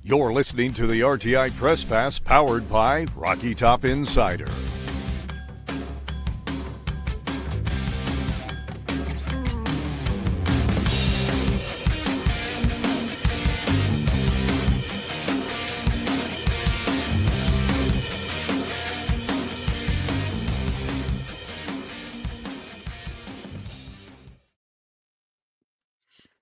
You're listening to the RTI Press Pass powered by Rocky Top Insider.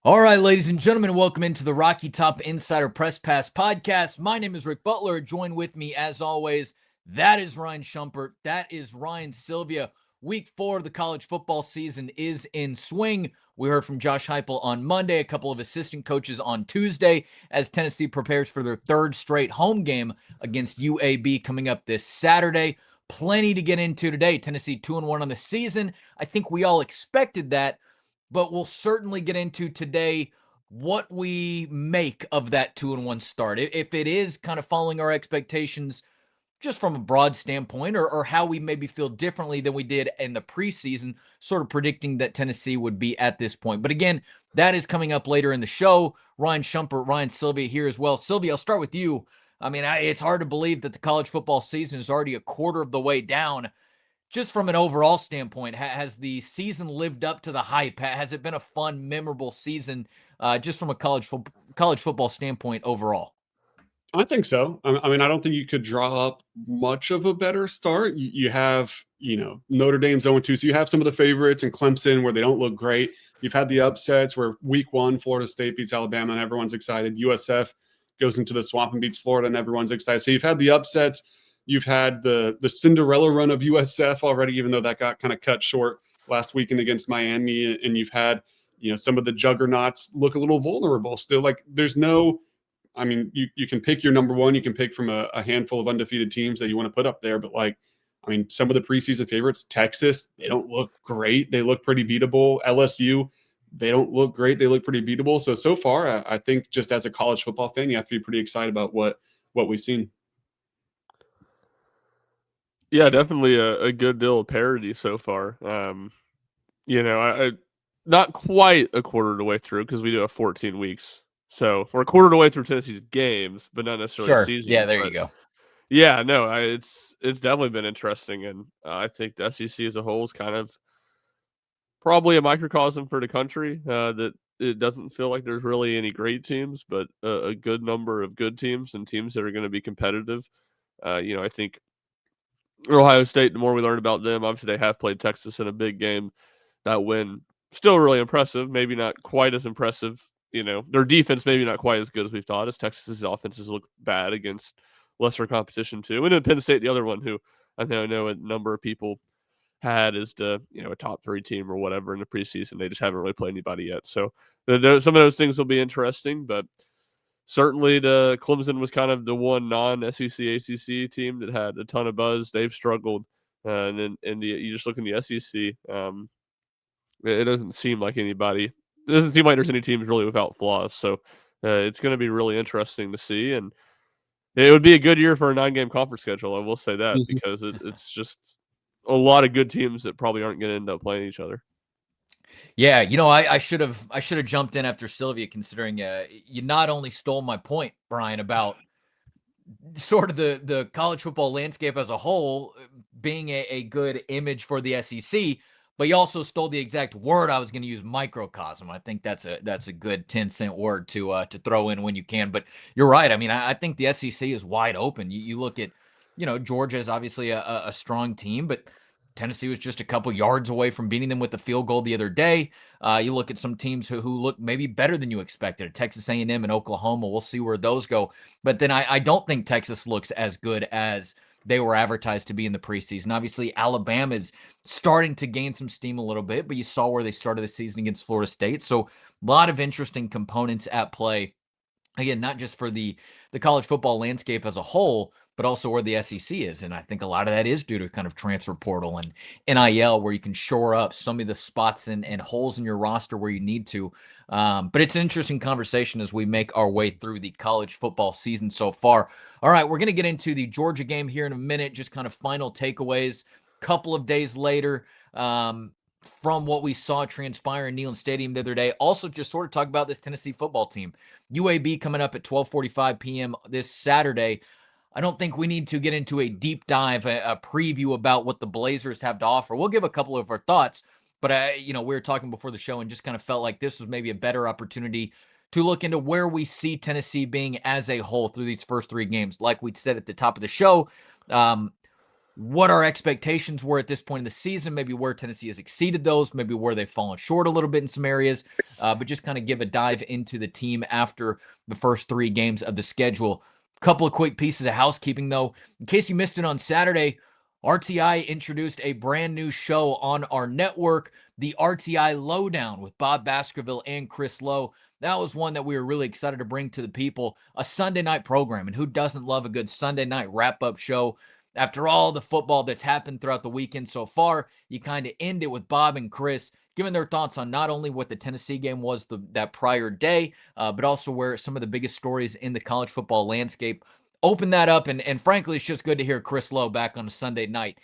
All right, ladies and gentlemen, welcome into the Rocky Top Insider Press Pass podcast. My name is Rick Butler. Join with me, as always, that is Ryan Shumpert. That is Ryan Sylvia. Week 4 of the college football season is in swing. We heard from Josh Heupel on Monday, a couple of assistant coaches on Tuesday, as Tennessee prepares for their third straight home game against UAB coming up this Saturday. Plenty to get into today. Tennessee 2-1 on the season. I think we all expected that. But we'll certainly get into today what we make of that 2-1 start. If it is kind of following our expectations, just from a broad standpoint, or how we maybe feel differently than we did in the preseason, sort of predicting that Tennessee would be at this point. But again, that is coming up later in the show. Ryan Shumpert, Ryan Sylvia here as well. Sylvia, I'll start with you. I mean, it's hard to believe that the college football season is already a quarter of the way down. Just from an overall standpoint, has the season lived up to the hype? Has it been a fun, memorable season, just from a college football standpoint overall? I think so. I mean, I don't think you could draw up much of a better start. You have, Notre Dame's 0-2, so you have some of the favorites and Clemson where they don't look great. You've had the upsets where week 1, Florida State beats Alabama and everyone's excited. USF goes into the swamp and beats Florida and everyone's excited. So you've had the upsets. You've had the Cinderella run of USF already, even though that got kind of cut short last weekend against Miami. And you've had, some of the juggernauts look a little vulnerable still. Like there's no, I mean, you can pick your number one. You can pick from a handful of undefeated teams that you want to put up there. But some of the preseason favorites, Texas, they don't look great. They look pretty beatable. LSU, they don't look great. They look pretty beatable. So far, I think just as a college football fan, you have to be pretty excited about what we've seen. Yeah, definitely a good deal of parity so far. I not quite a quarter of the way through because we do have 14 weeks. So we're a quarter of the way through Tennessee's games, but not necessarily Sure. season. Yeah, there you go. Yeah, no, it's definitely been interesting, and I think the SEC as a whole is kind of probably a microcosm for the country. That it doesn't feel like there's really any great teams, but a good number of good teams and teams that are going to be competitive. I think Ohio State, the more we learn about them, obviously they have played Texas in a big game. That win, still really impressive, maybe not quite as impressive. Their defense maybe not quite as good as we thought, as Texas's offenses look bad against lesser competition too. And then Penn State, the other one, who I know a number of people had as a top 3 team or whatever in the preseason. They just haven't really played anybody yet. So some of those things will be interesting, but certainly the Clemson was kind of the one non-SEC ACC team that had a ton of buzz. They've struggled, and then you just look in the SEC. It doesn't seem like anybody. It doesn't seem like there's any teams really without flaws. So it's going to be really interesting to see, and it would be a good year for a 9-game conference schedule. I will say that because it's just a lot of good teams that probably aren't going to end up playing each other. Yeah, I should have jumped in after Sylvia, considering you not only stole my point, Brian, about sort of the college football landscape as a whole being a good image for the SEC, but you also stole the exact word I was going to use, microcosm. I think that's a good 10-cent word to throw in when you can. But you're right. I mean, I think the SEC is wide open. You look at, Georgia is obviously a strong team, but Tennessee was just a couple yards away from beating them with the field goal the other day. You look at some teams who look maybe better than you expected. Texas A&M and Oklahoma. We'll see where those go. But then I don't think Texas looks as good as they were advertised to be in the preseason. Obviously, Alabama is starting to gain some steam a little bit, but you saw where they started the season against Florida State. So a lot of interesting components at play. Again, not just for the college football landscape as a whole, but also where the SEC is. And I think a lot of that is due to kind of transfer portal and NIL, where you can shore up some of the spots and holes in your roster where you need to. But it's an interesting conversation as we make our way through the college football season so far. All right, we're going to get into the Georgia game here in a minute, just kind of final takeaways. Couple of days later, from what we saw transpire in Neyland Stadium the other day. Also, just sort of talk about this Tennessee football team. UAB coming up at 12:45 p.m. this Saturday. I don't think we need to get into a deep dive, a preview about what the Blazers have to offer. We'll give a couple of our thoughts, but we were talking before the show and just kind of felt like this was maybe a better opportunity to look into where we see Tennessee being as a whole through these first 3 games. Like we said at the top of the show, what our expectations were at this point in the season, maybe where Tennessee has exceeded those, maybe where they've fallen short a little bit in some areas, but just kind of give a dive into the team after the first 3 games of the schedule. Couple of quick pieces of housekeeping, though. In case you missed it on Saturday, RTI introduced a brand new show on our network, the RTI Lowdown with Bob Baskerville and Chris Lowe. That was one that we were really excited to bring to the people, a Sunday night program. And who doesn't love a good Sunday night wrap-up show? After all the football that's happened throughout the weekend so far, you kind of end it with Bob and Chris giving their thoughts on not only what the Tennessee game was that prior day, but also where some of the biggest stories in the college football landscape. Open that up, and frankly, it's just good to hear Chris Lowe back on a Sunday night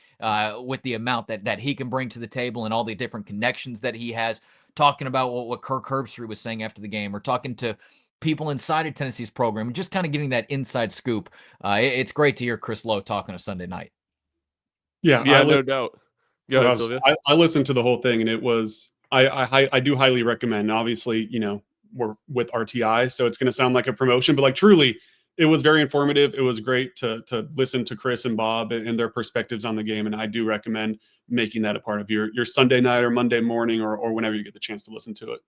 with the amount that he can bring to the table and all the different connections that he has, talking about what Kirk Herbstreit was saying after the game, or talking to people inside of Tennessee's program, and just kind of getting that inside scoop. It's great to hear Chris Lowe talk on a Sunday night. Yeah, no doubt. Go ahead, Sylvia. I listened to the whole thing, and it was I do highly recommend. Obviously, we're with RTI, so it's going to sound like a promotion, but like truly, it was very informative. It was great to listen to Chris and Bob and their perspectives on the game, and I do recommend making that a part of your Sunday night or Monday morning or whenever you get the chance to listen to it.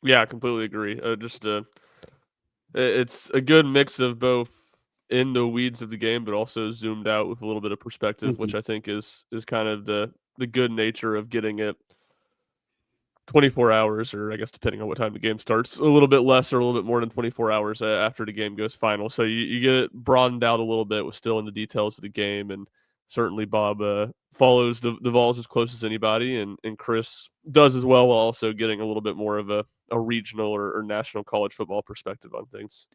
Yeah, I completely agree. It's a good mix of both in the weeds of the game, but also zoomed out with a little bit of perspective, which I think is kind of the good nature of getting it 24 hours, or I guess depending on what time the game starts, a little bit less or a little bit more than 24 hours after the game goes final. So you get it broadened out a little bit with still in the details of the game, and certainly Bob follows the vols as close as anybody, and Chris does as well, while also getting a little bit more of a regional or national college football perspective on things.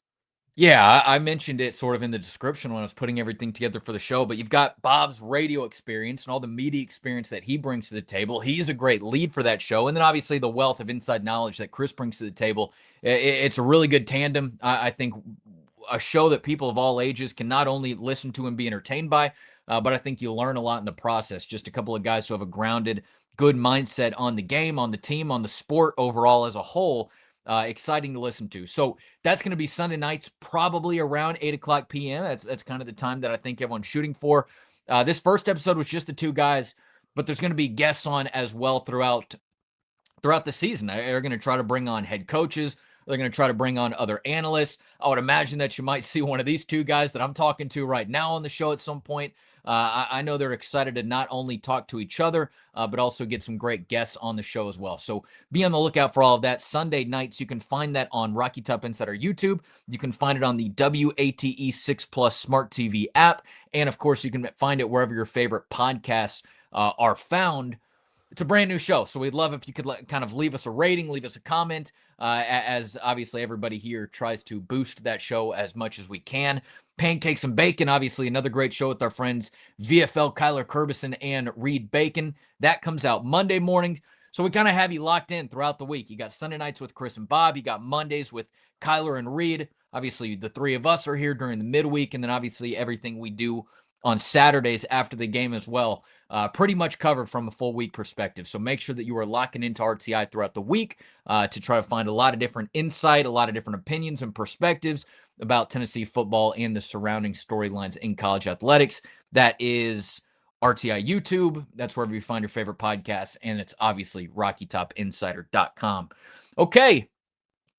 Yeah, I mentioned it sort of in the description when I was putting everything together for the show, but you've got Bob's radio experience and all the media experience that he brings to the table. He's a great lead for that show. And then obviously the wealth of inside knowledge that Chris brings to the table. It's a really good tandem. I think a show that people of all ages can not only listen to and be entertained by, but I think you'll learn a lot in the process. Just a couple of guys who have a grounded, good mindset on the game, on the team, on the sport overall as a whole. Exciting to listen to. So that's going to be Sunday nights, probably around 8:00 p.m. That's kind of the time that I think everyone's shooting for. This first episode was just the 2 guys, but there's going to be guests on as well throughout the season. They're going to try to bring on head coaches. They're going to try to bring on other analysts. I would imagine that you might see one of these 2 guys that I'm talking to right now on the show at some point. I know they're excited to not only talk to each other, but also get some great guests on the show as well. So be on the lookout for all of that. Sunday nights, you can find that on Rocky Top Insider YouTube. You can find it on the WATE 6 Plus Smart TV app. And of course, you can find it wherever your favorite podcasts are found. It's a brand new show, so we'd love if you could kind of leave us a rating, leave us a comment, as obviously everybody here tries to boost that show as much as we can. Pancakes and Bacon, obviously another great show with our friends VFL Kyler Kerbyson and Reed Bacon. That comes out Monday morning, so we kind of have you locked in throughout the week. You got Sunday nights with Chris and Bob. You got Mondays with Kyler and Reed. Obviously, the 3 of us are here during the midweek, and then obviously everything we do on Saturdays after the game as well. Pretty much covered from a full week perspective. So make sure that you are locking into RTI throughout the week to try to find a lot of different insight, a lot of different opinions and perspectives about Tennessee football and the surrounding storylines in college athletics. That is RTI YouTube. That's wherever you find your favorite podcasts. And it's obviously RockyTopInsider.com. Okay.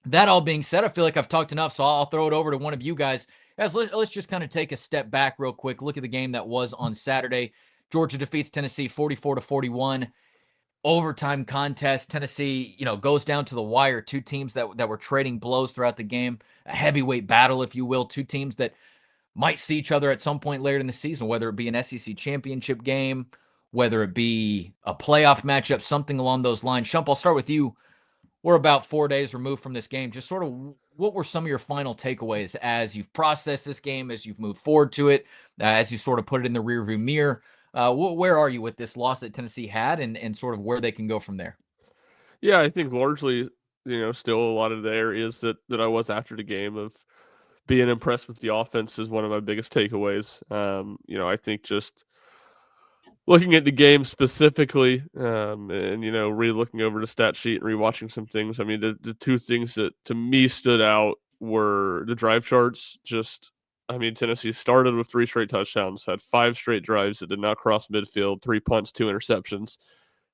That all being said, I feel like I've talked enough, so I'll throw it over to one of you guys. Guys, let's just kind of take a step back real quick. Look at the game that was on Saturday. Georgia defeats Tennessee 44-41. Overtime contest. Tennessee, goes down to the wire. 2 teams that were trading blows throughout the game. A heavyweight battle, if you will. 2 teams that might see each other at some point later in the season, whether it be an SEC championship game, whether it be a playoff matchup, something along those lines. Shump, I'll start with you. We're about 4 days removed from this game. Just sort of what were some of your final takeaways as you've processed this game, as you've moved forward to it, as you sort of put it in the rearview mirror? Where are you with this loss that Tennessee had, and sort of where they can go from there? Yeah, I think largely, still a lot of the areas that I was after the game of being impressed with the offense is one of my biggest takeaways. I think just looking at the game specifically, and re-looking over the stat sheet and rewatching some things. I mean, the two things that to me stood out were the drive charts. Tennessee started with 3 straight touchdowns, had 5 straight drives that did not cross midfield, 3 punts, 2 interceptions,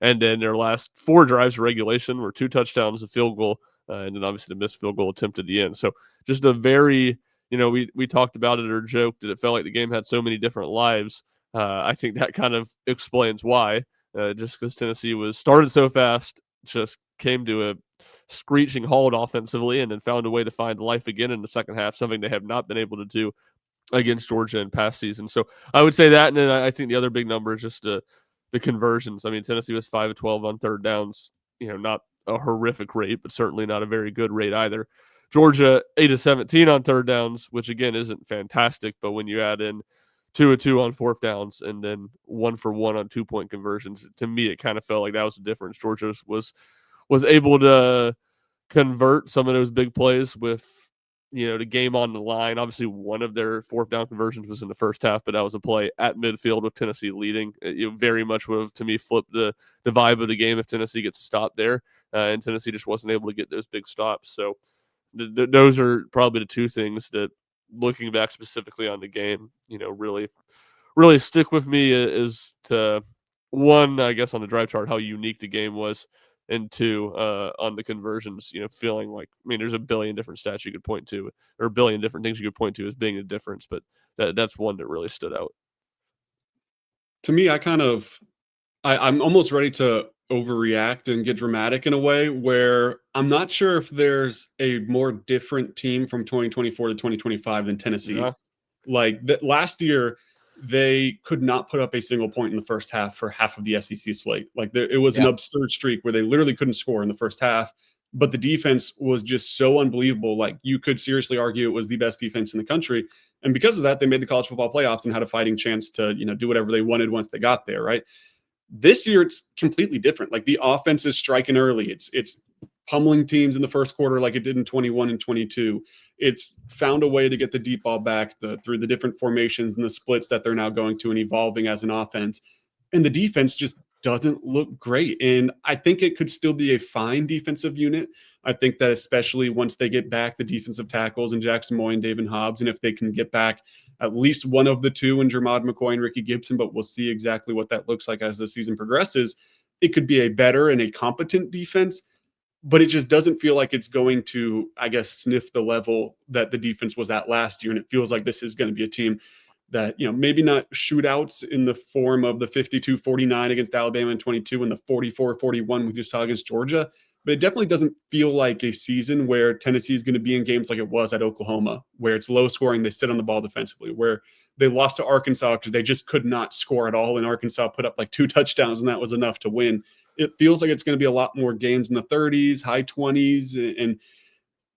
and then their last 4 drives of regulation were 2 touchdowns, a field goal, and then obviously the missed field goal attempt at the end. So just a very, we talked about it or joked that it felt like the game had so many different lives. I think that kind of explains why. Just because Tennessee was started so fast, just came to a screeching halt offensively, and then found a way to find life again in the second half, something they have not been able to do against Georgia in past seasons. So I would say that, and then I think the other big number is just the conversions. I mean, Tennessee was 5 of 12 on third downs. Not a horrific rate, but certainly not a very good rate either. Georgia 8 of 17 on third downs, which again isn't fantastic, but when you add in 2 of 2 on fourth downs and then 1 for 1 on 2-point conversions, to me it kind of felt like that was the difference. Georgia was able to convert some of those big plays with the game on the line. Obviously, one of their fourth down conversions was in the first half, but that was a play at midfield with Tennessee leading. It very much would have, to me, flipped the vibe of the game if Tennessee gets stopped there, and Tennessee just wasn't able to get those big stops. So those are probably the two things that, looking back specifically on the game, really, really stick with me is to, one, I guess on the drive chart, how unique the game was, and 2, on the conversions, feeling like, there's a billion different stats you could point to, or a billion different things you could point to as being a difference, but that's one that really stood out. To me, I'm almost ready to overreact and get dramatic in a way where I'm not sure if there's a more different team from 2024 to 2025 than Tennessee. Yeah. Like that last year, they could not put up a single point in the first half for half of the SEC slate. It was an absurd streak where they literally couldn't score in the first half, but the defense was just so unbelievable. Like you could seriously argue it was the best defense in the country. And because of that, they made the college football playoffs and had a fighting chance to, do whatever they wanted once they got there, right? This year, it's completely different. Like the offense is striking early. It's pummeling teams in the first quarter like it did in 21 and 22. It's found a way to get the deep ball back through the different formations and the splits that they're now going to and evolving as an offense. And the defense just doesn't look great. And I think it could still be a fine defensive unit. I think that especially once they get back the defensive tackles and Jackson Moy and David Hobbs, and if they can get back at least one of the two in Jermod McCoy and Ricky Gibson, but we'll see exactly what that looks like as the season progresses, it could be a better and a competent defense. But it just doesn't feel like it's going to, I guess, sniff the level that the defense was at last year. And it feels like this is going to be a team that, maybe not shootouts in the form of the 52-49 against Alabama in 22 and the 44-41 we just saw against Georgia. But it definitely doesn't feel like a season where Tennessee is going to be in games like it was at Oklahoma, where it's low scoring, they sit on the ball defensively, where they lost to Arkansas because they just could not score at all. And Arkansas put up like 2 touchdowns, and that was enough to win. It feels like it's going to be a lot more games in the 30s, high 20s, and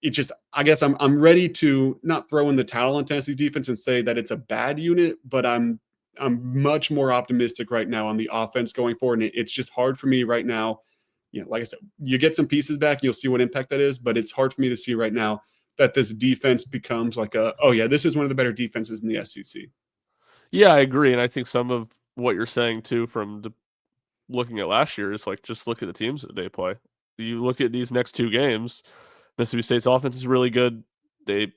it just, I guess I'm ready to not throw in the towel on Tennessee's defense and say that it's a bad unit, but I'm much more optimistic right now on the offense going forward. And it's just hard for me right now. Like I said, you get some pieces back, you'll see what impact that is, but it's hard for me to see right now that this defense becomes like this is one of the better defenses in the SEC. Yeah, I agree. And I think some of what you're saying too, from looking at last year, is like, just look at the teams that they play. You look at these next 2 games, Mississippi State's offense is really good. They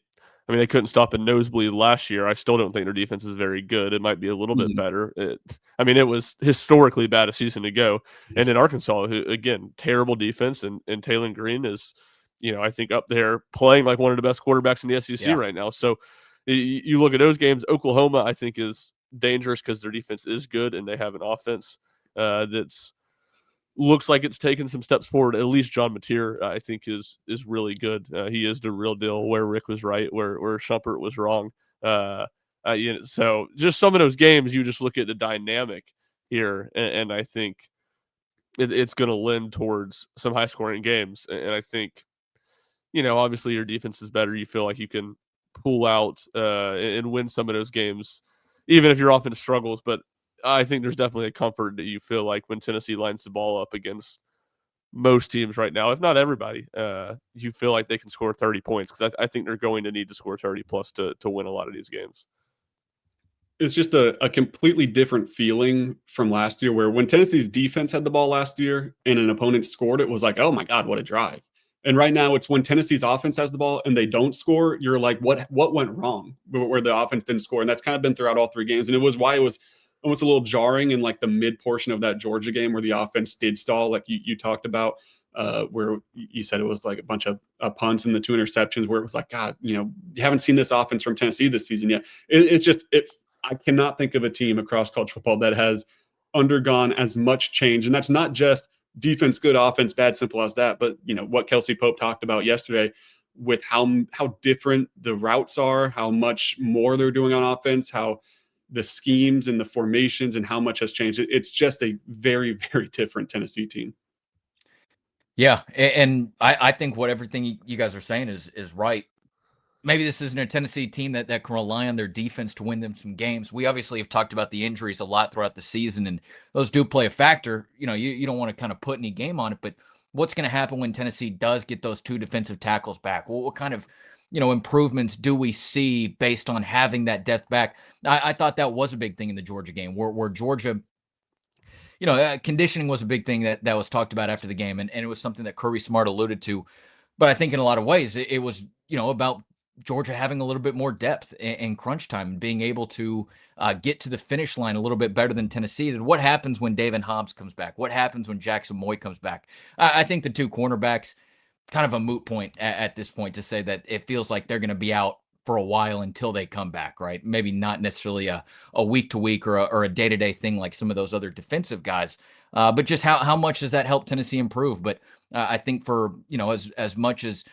couldn't stop a nosebleed last year. I still don't think their defense is very good. It might be a little bit better. It was historically bad a season ago. And in Arkansas, who, again, terrible defense, and Taylor Green is, I think up there playing like one of the best quarterbacks in the SEC right now. So you look at those games. Oklahoma, I think, is dangerous because their defense is good and they have an offense that's looks like it's taken some steps forward. At least John Mateer, I think, is really good. He is the real deal. Where Rick was right, where Shumpert was wrong. So just some of those games, you just look at the dynamic here, and I think it's going to lend towards some high scoring games. And I think, obviously your defense is better. You feel like you can pull out and win some of those games, even if your offense struggles. But I think there's definitely a comfort that you feel like when Tennessee lines the ball up against most teams right now, if not everybody, you feel like they can score 30 points, because I think they're going to need to score 30 plus to win a lot of these games. It's just a completely different feeling from last year, where when Tennessee's defense had the ball last year and an opponent scored, it was like, oh my God, what a drive. And right now it's when Tennessee's offense has the ball and they don't score, you're like, what went wrong where the offense didn't score? And that's kind of been throughout all three games. And it was why it was almost a little jarring in like the mid portion of that Georgia game where the offense did stall, like you talked about, where you said it was like a bunch of punts and the 2 interceptions, where it was like, God, you haven't seen this offense from Tennessee this season yet. I cannot think of a team across college football that has undergone as much change. And that's not just defense, good, offense, bad, simple as that. But, what Kelsey Pope talked about yesterday with how different the routes are, how much more they're doing on offense, how the schemes and the formations and how much has changed. It's just a very, very different Tennessee team. Yeah. And I think what everything you guys are saying is right. Maybe this isn't a Tennessee team that can rely on their defense to win them some games. We obviously have talked about the injuries a lot throughout the season, and those do play a factor. You don't want to kind of put any game on it, but what's going to happen when Tennessee does get those 2 defensive tackles back? What kind of improvements do we see based on having that depth back? I thought that was a big thing in the Georgia game, where Georgia, conditioning was a big thing that was talked about after the game, and it was something that Kirby Smart alluded to. But I think in a lot of ways, it was about Georgia having a little bit more depth in crunch time and being able to get to the finish line a little bit better than Tennessee did. What happens when David Hobbs comes back? What happens when Jackson Moy comes back? I think the 2 cornerbacks, kind of a moot point at this point to say that it feels like they're going to be out for a while until they come back, right? Maybe not necessarily a week to week or a day-to-day thing like some of those other defensive guys, but just how much does that help Tennessee improve? But I think for, as much as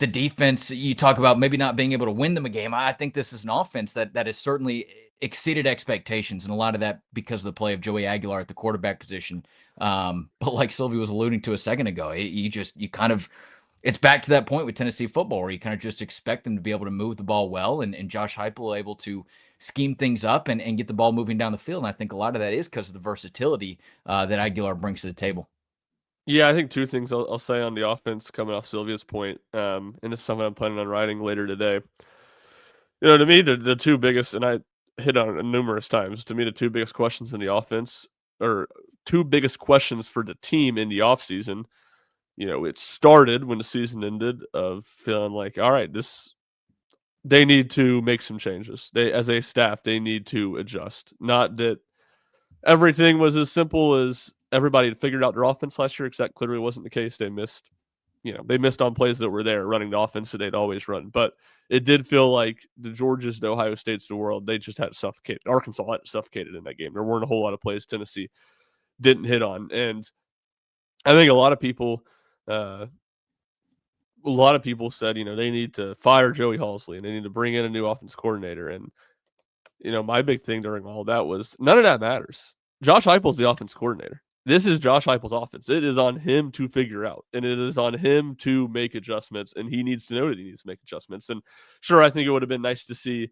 the defense, you talk about maybe not being able to win them a game, I think this is an offense that has certainly exceeded expectations, and a lot of that because of the play of Joey Aguilar at the quarterback position. But like Sylvie was alluding to a second ago, it's back to that point with Tennessee football where you kind of just expect them to be able to move the ball well, and Josh Heupel able to scheme things up and get the ball moving down the field. And I think a lot of that is because of the versatility that Aguilar brings to the table. Yeah, I think 2 things I'll say on the offense coming off Sylvia's point, and this is something I'm planning on writing later today. To me, the 2 biggest, and I hit on it numerous times, to me, the 2 biggest questions in the offense, or 2 biggest questions for the team in the offseason, it started when the season ended of feeling like, all right, they need to make some changes. They, as a staff, they need to adjust. Not that everything was as simple as everybody had figured out their offense last year, because that clearly wasn't the case. They missed on plays that were there running the offense that they'd always run. But it did feel like the Georgias, the Ohio States of the world, they just had suffocated. Arkansas had suffocated in that game. There weren't a whole lot of plays Tennessee didn't hit on. And I think a lot of people said, they need to fire Joey Halsley and they need to bring in a new offense coordinator. And my big thing during all that was none of that matters. Josh Heupel's the offense coordinator. This is Josh Heupel's offense. It is on him to figure out, and it is on him to make adjustments, and he needs to know that he needs to make adjustments. And sure, I think it would have been nice to see.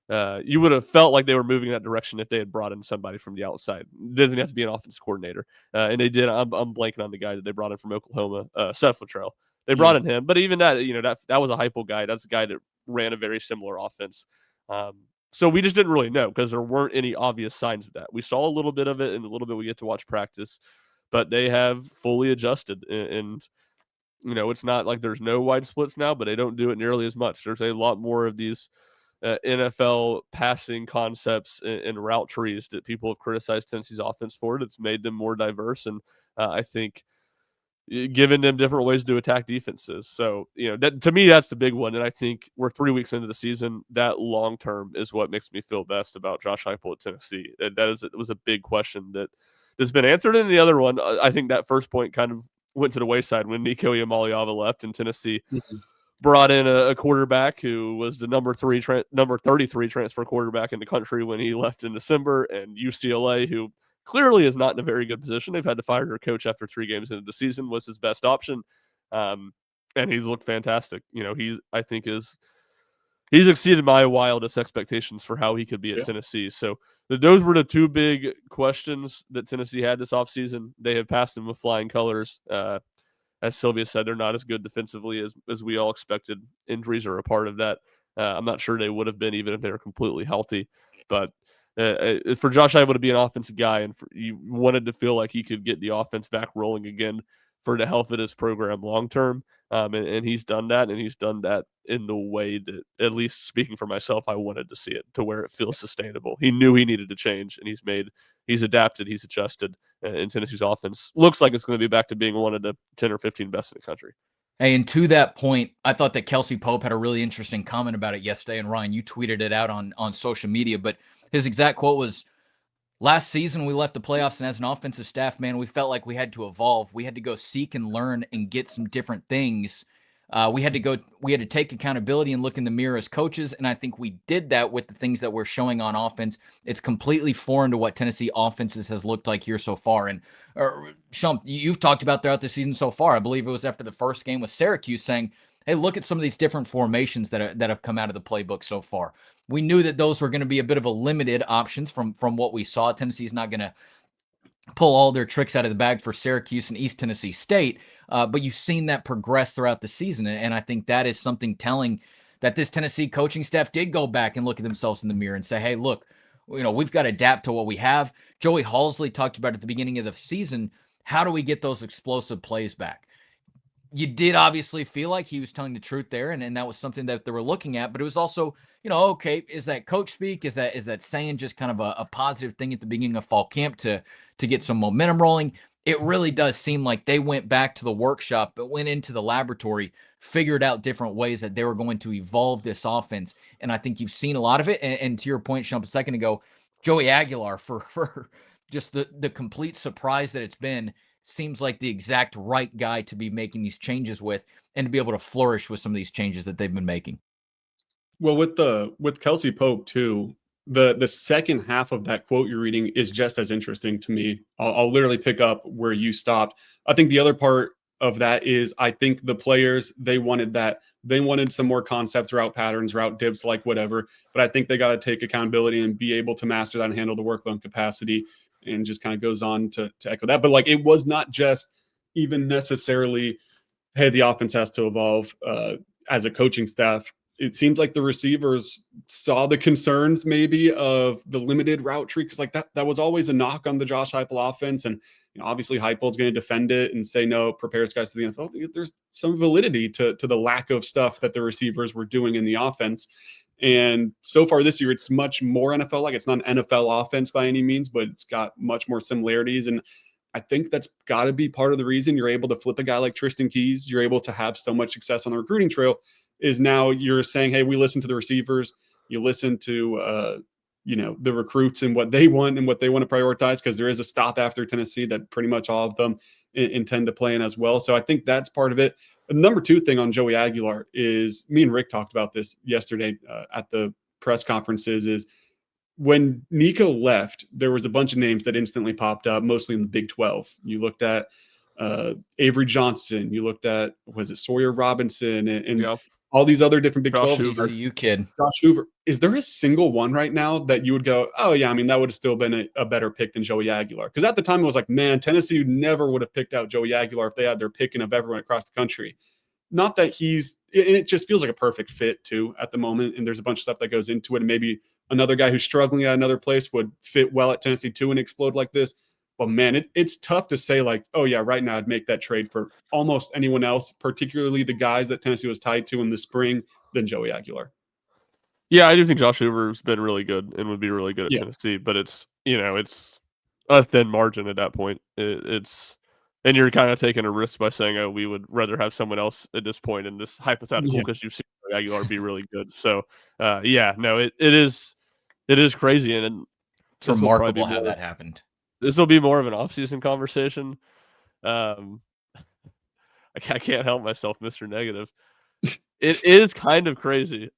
You would have felt like they were moving that direction if they had brought in somebody from the outside. It doesn't have to be an offense coordinator, and they did. I'm blanking on the guy that they brought in from Oklahoma, Seth Luttrell. They brought in him, but even that, that was a Heupel guy. That's a guy that ran a very similar offense. So we just didn't really know because there weren't any obvious signs of that. We saw a little bit of it and a little bit we get to watch practice, but they have fully adjusted. And it's not like there's no wide splits now, but they don't do it nearly as much. There's a lot more of these NFL passing concepts and route trees that people have criticized Tennessee's offense for. It's made them more diverse. And I think giving them different ways to attack defenses. So, that to me, that's the big one. And I think we're 3 weeks into the season. That long-term is what makes me feel best about Josh Heupel at Tennessee. It was a big question that's been answered. And the other one, I think that first point kind of went to the wayside when Nico Iamaleava left and Tennessee brought in a quarterback who was the number 33 transfer quarterback in the country when he left in December, and UCLA, who clearly is not in a very good position. They've had to fire their coach after 3 games into the season, was his best option. And he's looked fantastic. He, I think, is he's exceeded my wildest expectations for how he could be at Tennessee. So those were the two big questions that Tennessee had this offseason. They have passed them with flying colors. As Sylvia said, they're not as good defensively as we all expected. Injuries are a part of that. I'm not sure they would have been even if they were completely healthy. But for Josh Heupel to be an offensive guy, and you wanted to feel like he could get the offense back rolling again for the health of this program long term. And he's done that, and he's done that in the way that, at least speaking for myself, I wanted to see it, to where it feels sustainable. He knew he needed to change, and he's adapted, he's adjusted, and Tennessee's offense looks like it's going to be back to being one of the 10 or 15 best in the country. Hey, and to that point, I thought that Kelsey Pope had a really interesting comment about it yesterday, and Ryan, you tweeted it out on social media, but his exact quote was, "Last season, we left the playoffs, and as an offensive staff, man, we felt like we had to evolve. We had to go seek and learn and get some different things. We had to take accountability and look in the mirror as coaches, and I think we did that with the things that we're showing on offense. It's completely foreign to what Tennessee offenses has looked like here so far." And Shump, you've talked about throughout the season so far. I believe it was after the first game with Syracuse, saying, "Hey, look at some of these different formations that have come out of the playbook so far." We knew that those were going to be a bit of a limited options from what we saw. Tennessee's not going to pull all their tricks out of the bag for Syracuse and East Tennessee State, but you've seen that progress throughout the season, and I think that is something telling that this Tennessee coaching staff did go back and look at themselves in the mirror and say, "Hey, look, we've got to adapt to what we have." Joey Halsley talked about at the beginning of the season, how do we get those explosive plays back? You did obviously feel like he was telling the truth there, and that was something that they were looking at, but it was also, okay, is that coach speak? Is that saying just kind of a positive thing at the beginning of fall camp to get some momentum rolling? It really does seem like they went back to the workshop, but went into the laboratory, figured out different ways that they were going to evolve this offense, and I think you've seen a lot of it. And to your point, Shump, a second ago, Joey Aguilar, for just the complete surprise that it's been, seems like the exact right guy to be making these changes with, and to be able to flourish with some of these changes that they've been making. Well, with Kelsey Pope too, the second half of that quote you're reading is just as interesting to me. I'll literally pick up where you stopped. I think the other part of that is, I think the players, they wanted some more concepts, route patterns, route dips, like whatever. But I think they got to take accountability and be able to master that and handle the workload capacity, and just kind of goes on to echo that. But like, it was not just even necessarily, hey, the offense has to evolve as a coaching staff. It seems like the receivers saw the concerns maybe of the limited route tree, because like that was always a knock on the Josh Heupel offense. And obviously Heupel's going to defend it and say, no, prepares guys to the NFL. There's some validity to the lack of stuff that the receivers were doing in the offense. And so far this year, it's much more NFL like. It's not an NFL offense by any means, but it's got much more similarities. And I think that's got to be part of the reason you're able to flip a guy like Tristan Keys. You're able to have so much success on the recruiting trail, is now you're saying, hey, we listen to the receivers. You listen to, the recruits and what they want and what they want to prioritize, because there is a stop after Tennessee that pretty much all of them intend to play in as well. So I think that's part of it. The number two thing on Joey Aguilar is, me and Rick talked about this yesterday at the press conferences, is when Nico left, there was a bunch of names that instantly popped up, mostly in the Big 12. You looked at Avery Johnson. You looked at, was it Sawyer Robinson, and all these other different Big 12 TCU kid. Josh Hoover. Is there a single one right now that you would go, oh yeah, I mean, that would have still been a better pick than Joey Aguilar? Because at the time it was like, man, Tennessee never would have picked out Joey Aguilar if they had their picking of everyone across the country. Not that it just feels like a perfect fit too at the moment. And there's a bunch of stuff that goes into it. And maybe another guy who's struggling at another place would fit well at Tennessee too and explode like this. But man, it's tough to say like, oh yeah, right now I'd make that trade for almost anyone else, particularly the guys that Tennessee was tied to in the spring, than Joey Aguilar. Yeah, I do think Josh Hoover's been really good and would be really good at Tennessee, but it's a thin margin at that point. And you're kind of taking a risk by saying, oh, we would rather have someone else at this point in this hypothetical, because you've seen Aguilar be really good. So it is crazy, and it's remarkable how that happened. This will be more of an off-season conversation. I can't help myself, Mr. Negative. It is kind of crazy.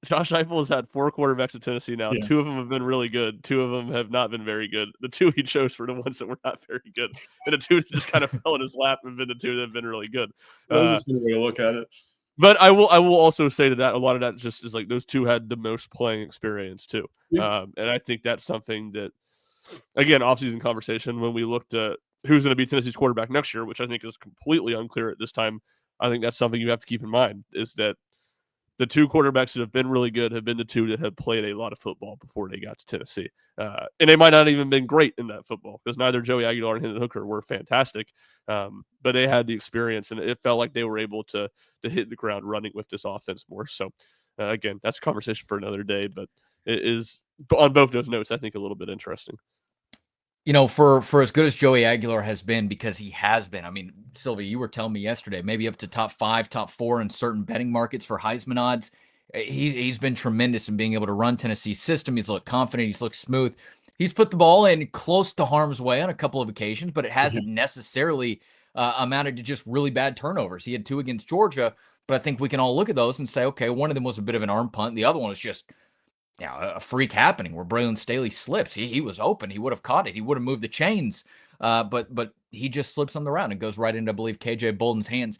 Josh Heupel has had 4 quarterbacks at Tennessee now. Yeah. 2 of them have been really good. 2 of them have not been very good. The 2 he chose were the ones that were not very good. And the 2 that just kind of fell in his lap have been the 2 that have been really good. That was a funny way to look at it. But I will also say that a lot of that just is like those two had the most playing experience too. Yeah. And I think that's something that, again, offseason conversation, when we looked at who's going to be Tennessee's quarterback next year, which I think is completely unclear at this time, I think that's something you have to keep in mind, is that the two quarterbacks that have been really good have been the two that have played a lot of football before they got to Tennessee. And they might not even been great in that football, because neither Joey Aguilar and Hendon Hooker were fantastic. But they had the experience, and it felt like they were able to hit the ground running with this offense more. So, again, that's a conversation for another day, but it is, on both those notes, I think a little bit interesting. For as good as Joey Aguilar has been, because he has been. I mean, Sylvia, you were telling me yesterday, maybe up to top 5, top 4 in certain betting markets for Heisman odds. He's been tremendous in being able to run Tennessee's system. He's looked confident. He's looked smooth. He's put the ball in close to harm's way on a couple of occasions, but it hasn't necessarily amounted to just really bad turnovers. He had 2 against Georgia, but I think we can all look at those and say, okay, one of them was a bit of an arm punt. The other one was just a freak happening where Braylon Staley slips. He was open. He would have caught it. He would have moved the chains. But he just slips on the round and goes right into, I believe, KJ Bolden's hands.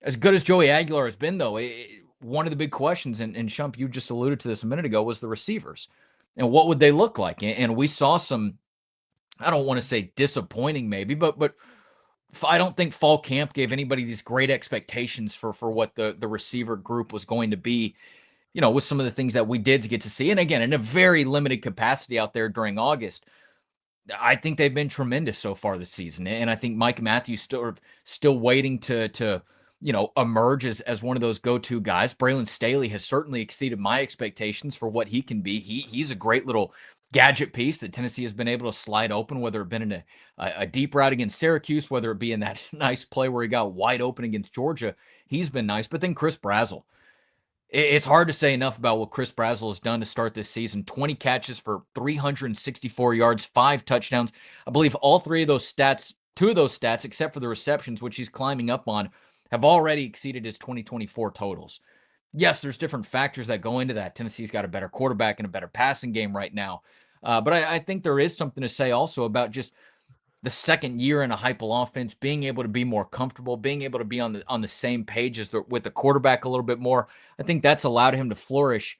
As good as Joey Aguilar has been, though, one of the big questions, and Shump, you just alluded to this a minute ago, was the receivers. And what would they look like? And we saw some, I don't want to say disappointing maybe, but I don't think fall camp gave anybody these great expectations for what the receiver group was going to be, with some of the things that we did get to see. And again, in a very limited capacity out there during August, I think they've been tremendous so far this season. And I think Mike Matthews still waiting to emerge as one of those go-to guys. Braylon Staley has certainly exceeded my expectations for what he can be. He's a great little gadget piece that Tennessee has been able to slide open, whether it been in a deep route against Syracuse, whether it be in that nice play where he got wide open against Georgia. He's been nice. But then Chris Brazzell. It's hard to say enough about what Chris Brazzell has done to start this season. 20 catches for 364 yards, 5 touchdowns. I believe all 3 of those stats, 2 of those stats, except for the receptions, which he's climbing up on, have already exceeded his 2024 totals. Yes, there's different factors that go into that. Tennessee's got a better quarterback and a better passing game right now. But I think there is something to say also about just the second year in a Heupel offense, being able to be more comfortable, being able to be on the same page with the quarterback a little bit more. I think that's allowed him to flourish.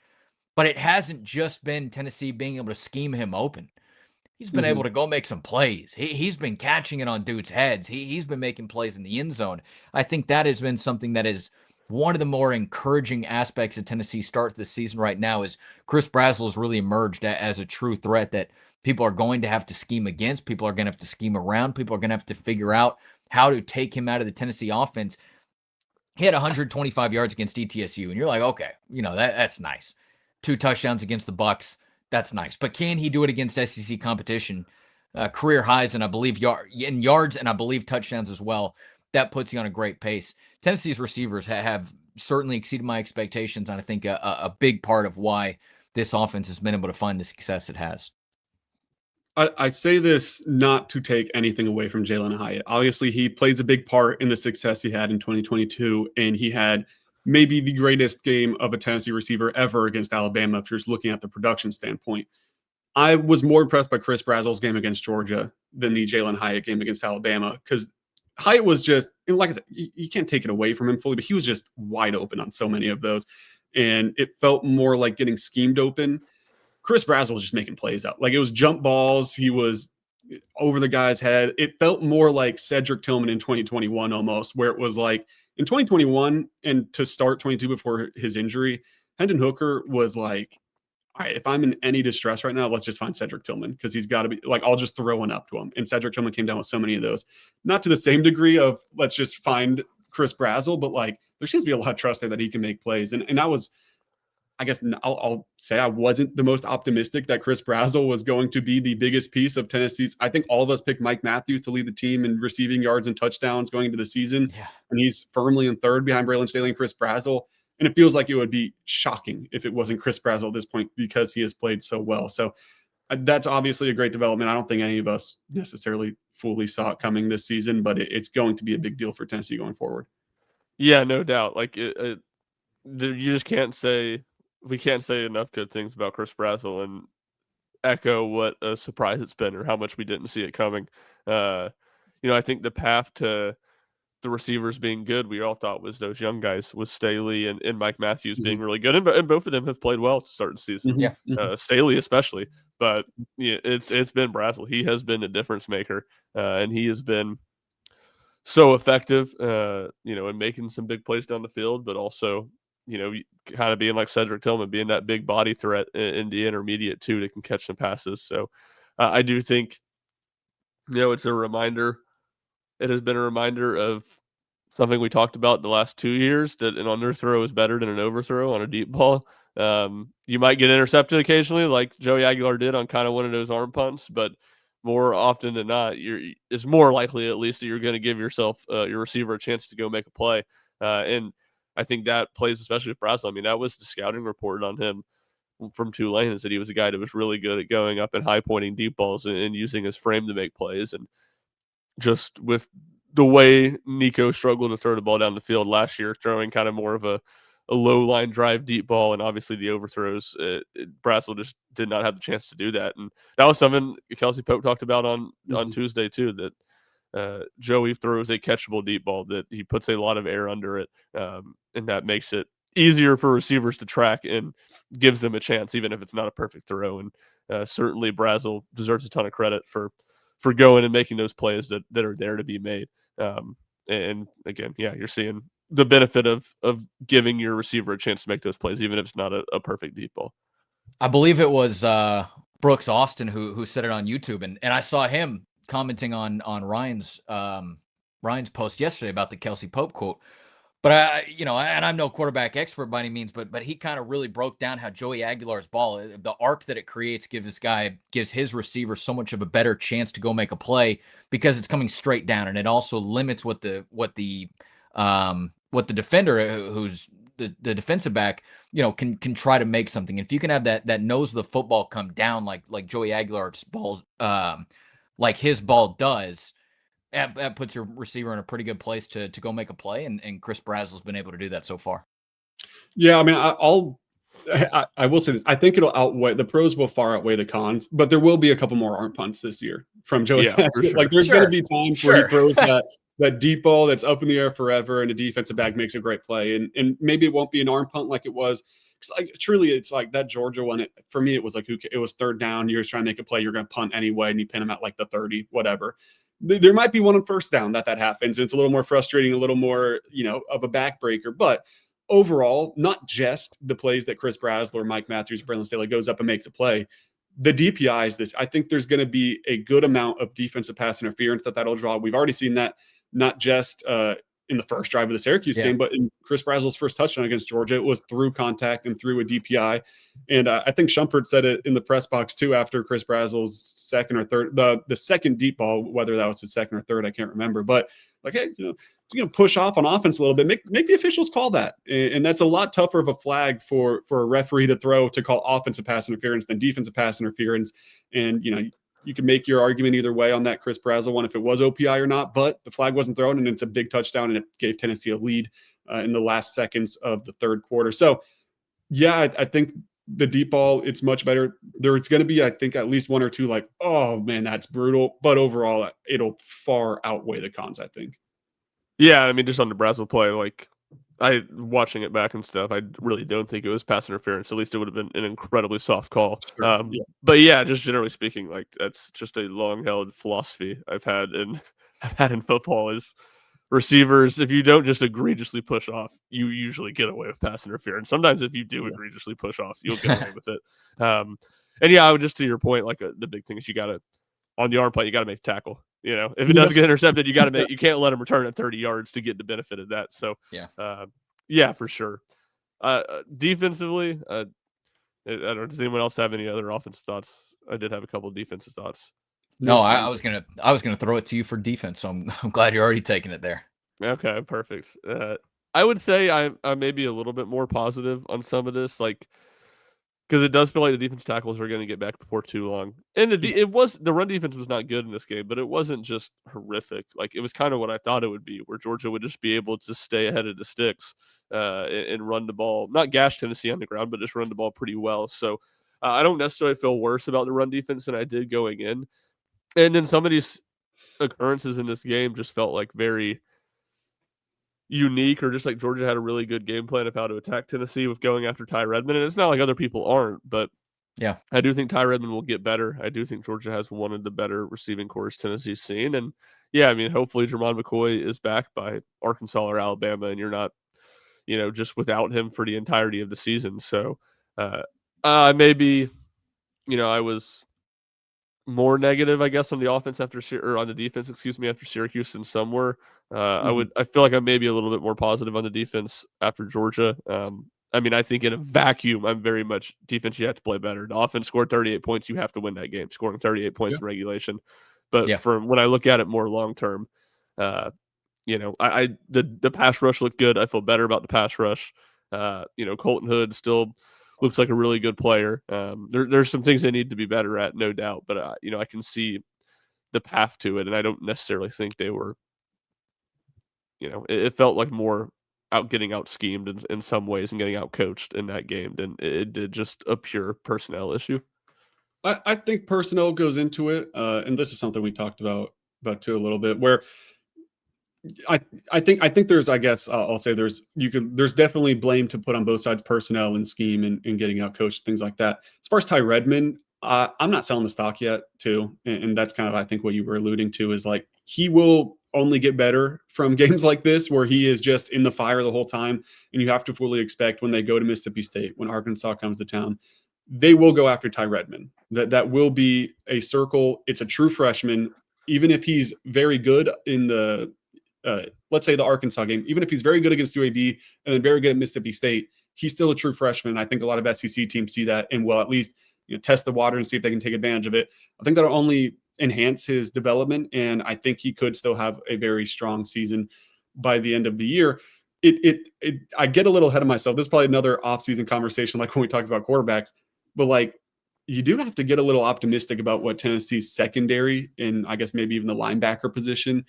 But it hasn't just been Tennessee being able to scheme him open. He's been able to go make some plays. He's been catching it on dudes' heads. He's been making plays in the end zone. I think that has been something that is one of the more encouraging aspects of Tennessee's start this season right now, is Chris Brazzell has really emerged as a true threat that people are going to have to scheme against. People are going to have to scheme around. People are going to have to figure out how to take him out of the Tennessee offense. He had 125 yards against ETSU, and you're like, okay, that's nice. 2 touchdowns against the Bucks, that's nice. But can he do it against SEC competition? Career highs, and I believe yards, and I believe touchdowns as well. That puts you on a great pace. Tennessee's receivers have certainly exceeded my expectations, and I think a big part of why this offense has been able to find the success it has. I say this not to take anything away from Jalen Hyatt. Obviously, he plays a big part in the success he had in 2022, and he had maybe the greatest game of a Tennessee receiver ever against Alabama, if you're just looking at the production standpoint. I was more impressed by Chris Brazzell's game against Georgia than the Jalen Hyatt game against Alabama, because Hyatt was just, and like I said, you can't take it away from him fully, but he was just wide open on so many of those. And it felt more like getting schemed open. Chris Brazzell was just making plays out. Like, it was jump balls. He was over the guy's head. It felt more like Cedric Tillman in 2021 almost, where it was like in 2021 and to start 22 before his injury, Hendon Hooker was like, all right, if I'm in any distress right now, let's just find Cedric Tillman, because he's got to be like, I'll just throw one up to him. And Cedric Tillman came down with so many of those, not to the same degree of let's just find Chris Brazzell, but like there seems to be a lot of trust there that he can make plays. And I was, I guess I'll say I wasn't the most optimistic that Chris Brazzell was going to be the biggest piece of Tennessee's. I think all of us picked Mike Matthews to lead the team in receiving yards and touchdowns going into the season. Yeah. And he's firmly in third behind Braylon Staley and Chris Brazzell. And it feels like it would be shocking if it wasn't Chris Brazzell at this point, because he has played so well. So that's obviously a great development. I don't think any of us necessarily fully saw it coming this season, but it's going to be a big deal for Tennessee going forward. Yeah, no doubt. Like you just can't say, we can't say enough good things about Chris Brazzell and echo what a surprise it's been, or how much we didn't see it coming. I think the path to the receivers being good, we all thought was those young guys, with Staley and Mike Matthews being really good, and both of them have played well to start the season. Yeah. Staley especially, but yeah, it's been Brazel. He has been a difference maker, and he has been so effective, in making some big plays down the field, but also, kind of being like Cedric Tillman, being that big body threat in the intermediate too, that can catch some passes. So I do think, it's a reminder. It has been a reminder of something we talked about the last 2 years, that an underthrow is better than an overthrow on a deep ball. You might get intercepted occasionally, like Joey Aguilar did on kind of one of those arm punts, but more often than not, it's more likely, at least, that you're going to give your receiver a chance to go make a play. And I think that plays especially with Brazel. I mean, that was the scouting report on him from Tulane, is that he was a guy that was really good at going up and high pointing deep balls and using his frame to make plays. And just with the way Nico struggled to throw the ball down the field last year, throwing kind of more of a low line drive deep ball, and obviously the overthrows, Brazel just did not have the chance to do that. And that was something Kelsey Pope talked about on Tuesday too, that Joey throws a catchable deep ball, that he puts a lot of air under it, and that makes it easier for receivers to track and gives them a chance, even if it's not a perfect throw. And certainly Brazel deserves a ton of credit for going and making those plays that are there to be made. And again, you're seeing the benefit of giving your receiver a chance to make those plays, even if it's not a perfect deep ball. I believe it was Brooks Austin who said it on YouTube, and I saw him commenting on Ryan's post yesterday about the Kelsey Pope quote. But and I'm no quarterback expert by any means, but he kind of really broke down how Joey Aguilar's ball, the arc that it creates, gives his receiver so much of a better chance to go make a play, because it's coming straight down, and it also limits what the defender, who's the defensive back, can try to make something. And if you can have that nose of the football come down like Joey Aguilar's balls, like his ball does, that puts your receiver in a pretty good place to go make a play, and Chris Brazel's been able to do that so far. Yeah, I mean, I will say this. I think it'll outweigh, the pros will far outweigh the cons, but there will be a couple more arm punts this year from Joey. Yeah, for sure. Like, there's going to be times where he throws that deep ball that's up in the air forever, and a defensive back makes a great play, and maybe it won't be an arm punt like it was. Like, truly, it's like that Georgia one. For me, it was like, it was third down. You're just trying to make a play. You're going to punt anyway, and you pin them at like the 30, whatever. There might be one on first down that happens, and it's a little more frustrating, a little more, of a backbreaker. But overall, not just the plays that Chris Brazel or Mike Matthews or Brendan Staley goes up and makes a play. The DPI is this. I think there's going to be a good amount of defensive pass interference that'll draw. We've already seen that, not just in the first drive of the Syracuse game, but in Chris Brazel's first touchdown against Georgia, it was through contact and through a DPI. And I think Shumpert said it in the press box too, after Chris Brazel's second or third, the second deep ball, whether that was his second or third, I can't remember. But like, hey, you're going to push off on offense a little bit, make the officials call that. And that's a lot tougher of a flag for a referee to throw, to call offensive pass interference than defensive pass interference. And, you can make your argument either way on that Chris Brazel one, if it was OPI or not, but the flag wasn't thrown, and it's a big touchdown, and it gave Tennessee a lead in the last seconds of the third quarter. So, yeah, I think the deep ball, it's much better. There's going to be, I think, at least one or two like, oh, man, that's brutal. But overall, it'll far outweigh the cons, I think. Yeah, I mean, just on the Brazel play, like, watching it back and stuff, I really don't think it was pass interference. At least it would have been an incredibly soft call. Sure, But yeah, just generally speaking, like, that's just a long-held philosophy I've had in football, is receivers, if you don't just egregiously push off, you usually get away with pass interference. Sometimes if you do egregiously push off, you'll get away with it. And yeah, I would just, to your point, like, the big thing is on the arm punt, you got to make a tackle. If it doesn't get intercepted, you can't let him return at 30 yards to get the benefit of that. So yeah, for sure. Defensively, I don't know, does anyone else have any other offensive thoughts? I did have a couple of defensive thoughts. No, I was gonna throw it to you for defense, so I'm glad you're already taking it there. Okay, perfect. I would say I may be a little bit more positive on some of this, like, because it does feel like the defense tackles are going to get back before too long. And the run defense was not good in this game, but it wasn't just horrific. Like, it was kind of what I thought it would be, where Georgia would just be able to stay ahead of the sticks and run the ball, not gash Tennessee on the ground, but just run the ball pretty well. So I don't necessarily feel worse about the run defense than I did going in. And then some of these occurrences in this game just felt like very unique, or just like Georgia had a really good game plan of how to attack Tennessee with going after Ty Redmond. And it's not like other people aren't, but Yeah. I do think Ty Redmond will get better. I do think Georgia has one of the better receiving corps Tennessee's seen. And yeah, I mean, hopefully Jermon McCoy is back by Arkansas or Alabama, and you're not, just without him for the entirety of the season. So maybe, I was more negative, I guess, on the offense or on the defense, excuse me, after Syracuse than some were. I feel like I'm maybe a little bit more positive on the defense after Georgia. I mean, I think in a vacuum, I'm very much defense. You have to play better. The offense scored 38 points. You have to win that game, scoring 38 points in regulation. But from when I look at it more long term, the pass rush looked good. I feel better about the pass rush. Colton Hood still looks like a really good player. There's some things they need to be better at, no doubt. But I can see the path to it, and I don't necessarily think they were. It felt like more getting out schemed in some ways and getting out coached in that game than it did just a pure personnel issue. I think personnel goes into it, and this is something we talked about too a little bit, where I think there's, I guess I'll say there's definitely blame to put on both sides, personnel and scheme and getting out coached, things like that. As far as Ty Redmond, I'm not selling the stock yet too, and that's kind of, I think, what you were alluding to is like he will only get better from games like this where he is just in the fire the whole time, and you have to fully expect when they go to Mississippi State, when Arkansas comes to town, they will go after Ty Redmond. That will be a circle. It's a true freshman. Even if he's very good in the let's say the Arkansas game, even if he's very good against UAB and then very good at Mississippi State, he's still a true freshman. I think a lot of SEC teams see that and will at least test the water and see if they can take advantage of it. I think that'll only enhance his development, and I think he could still have a very strong season by the end of the year. I get a little ahead of myself. This is probably another offseason conversation, like when we talked about quarterbacks, but like you do have to get a little optimistic about what Tennessee's secondary and I guess maybe even the linebacker position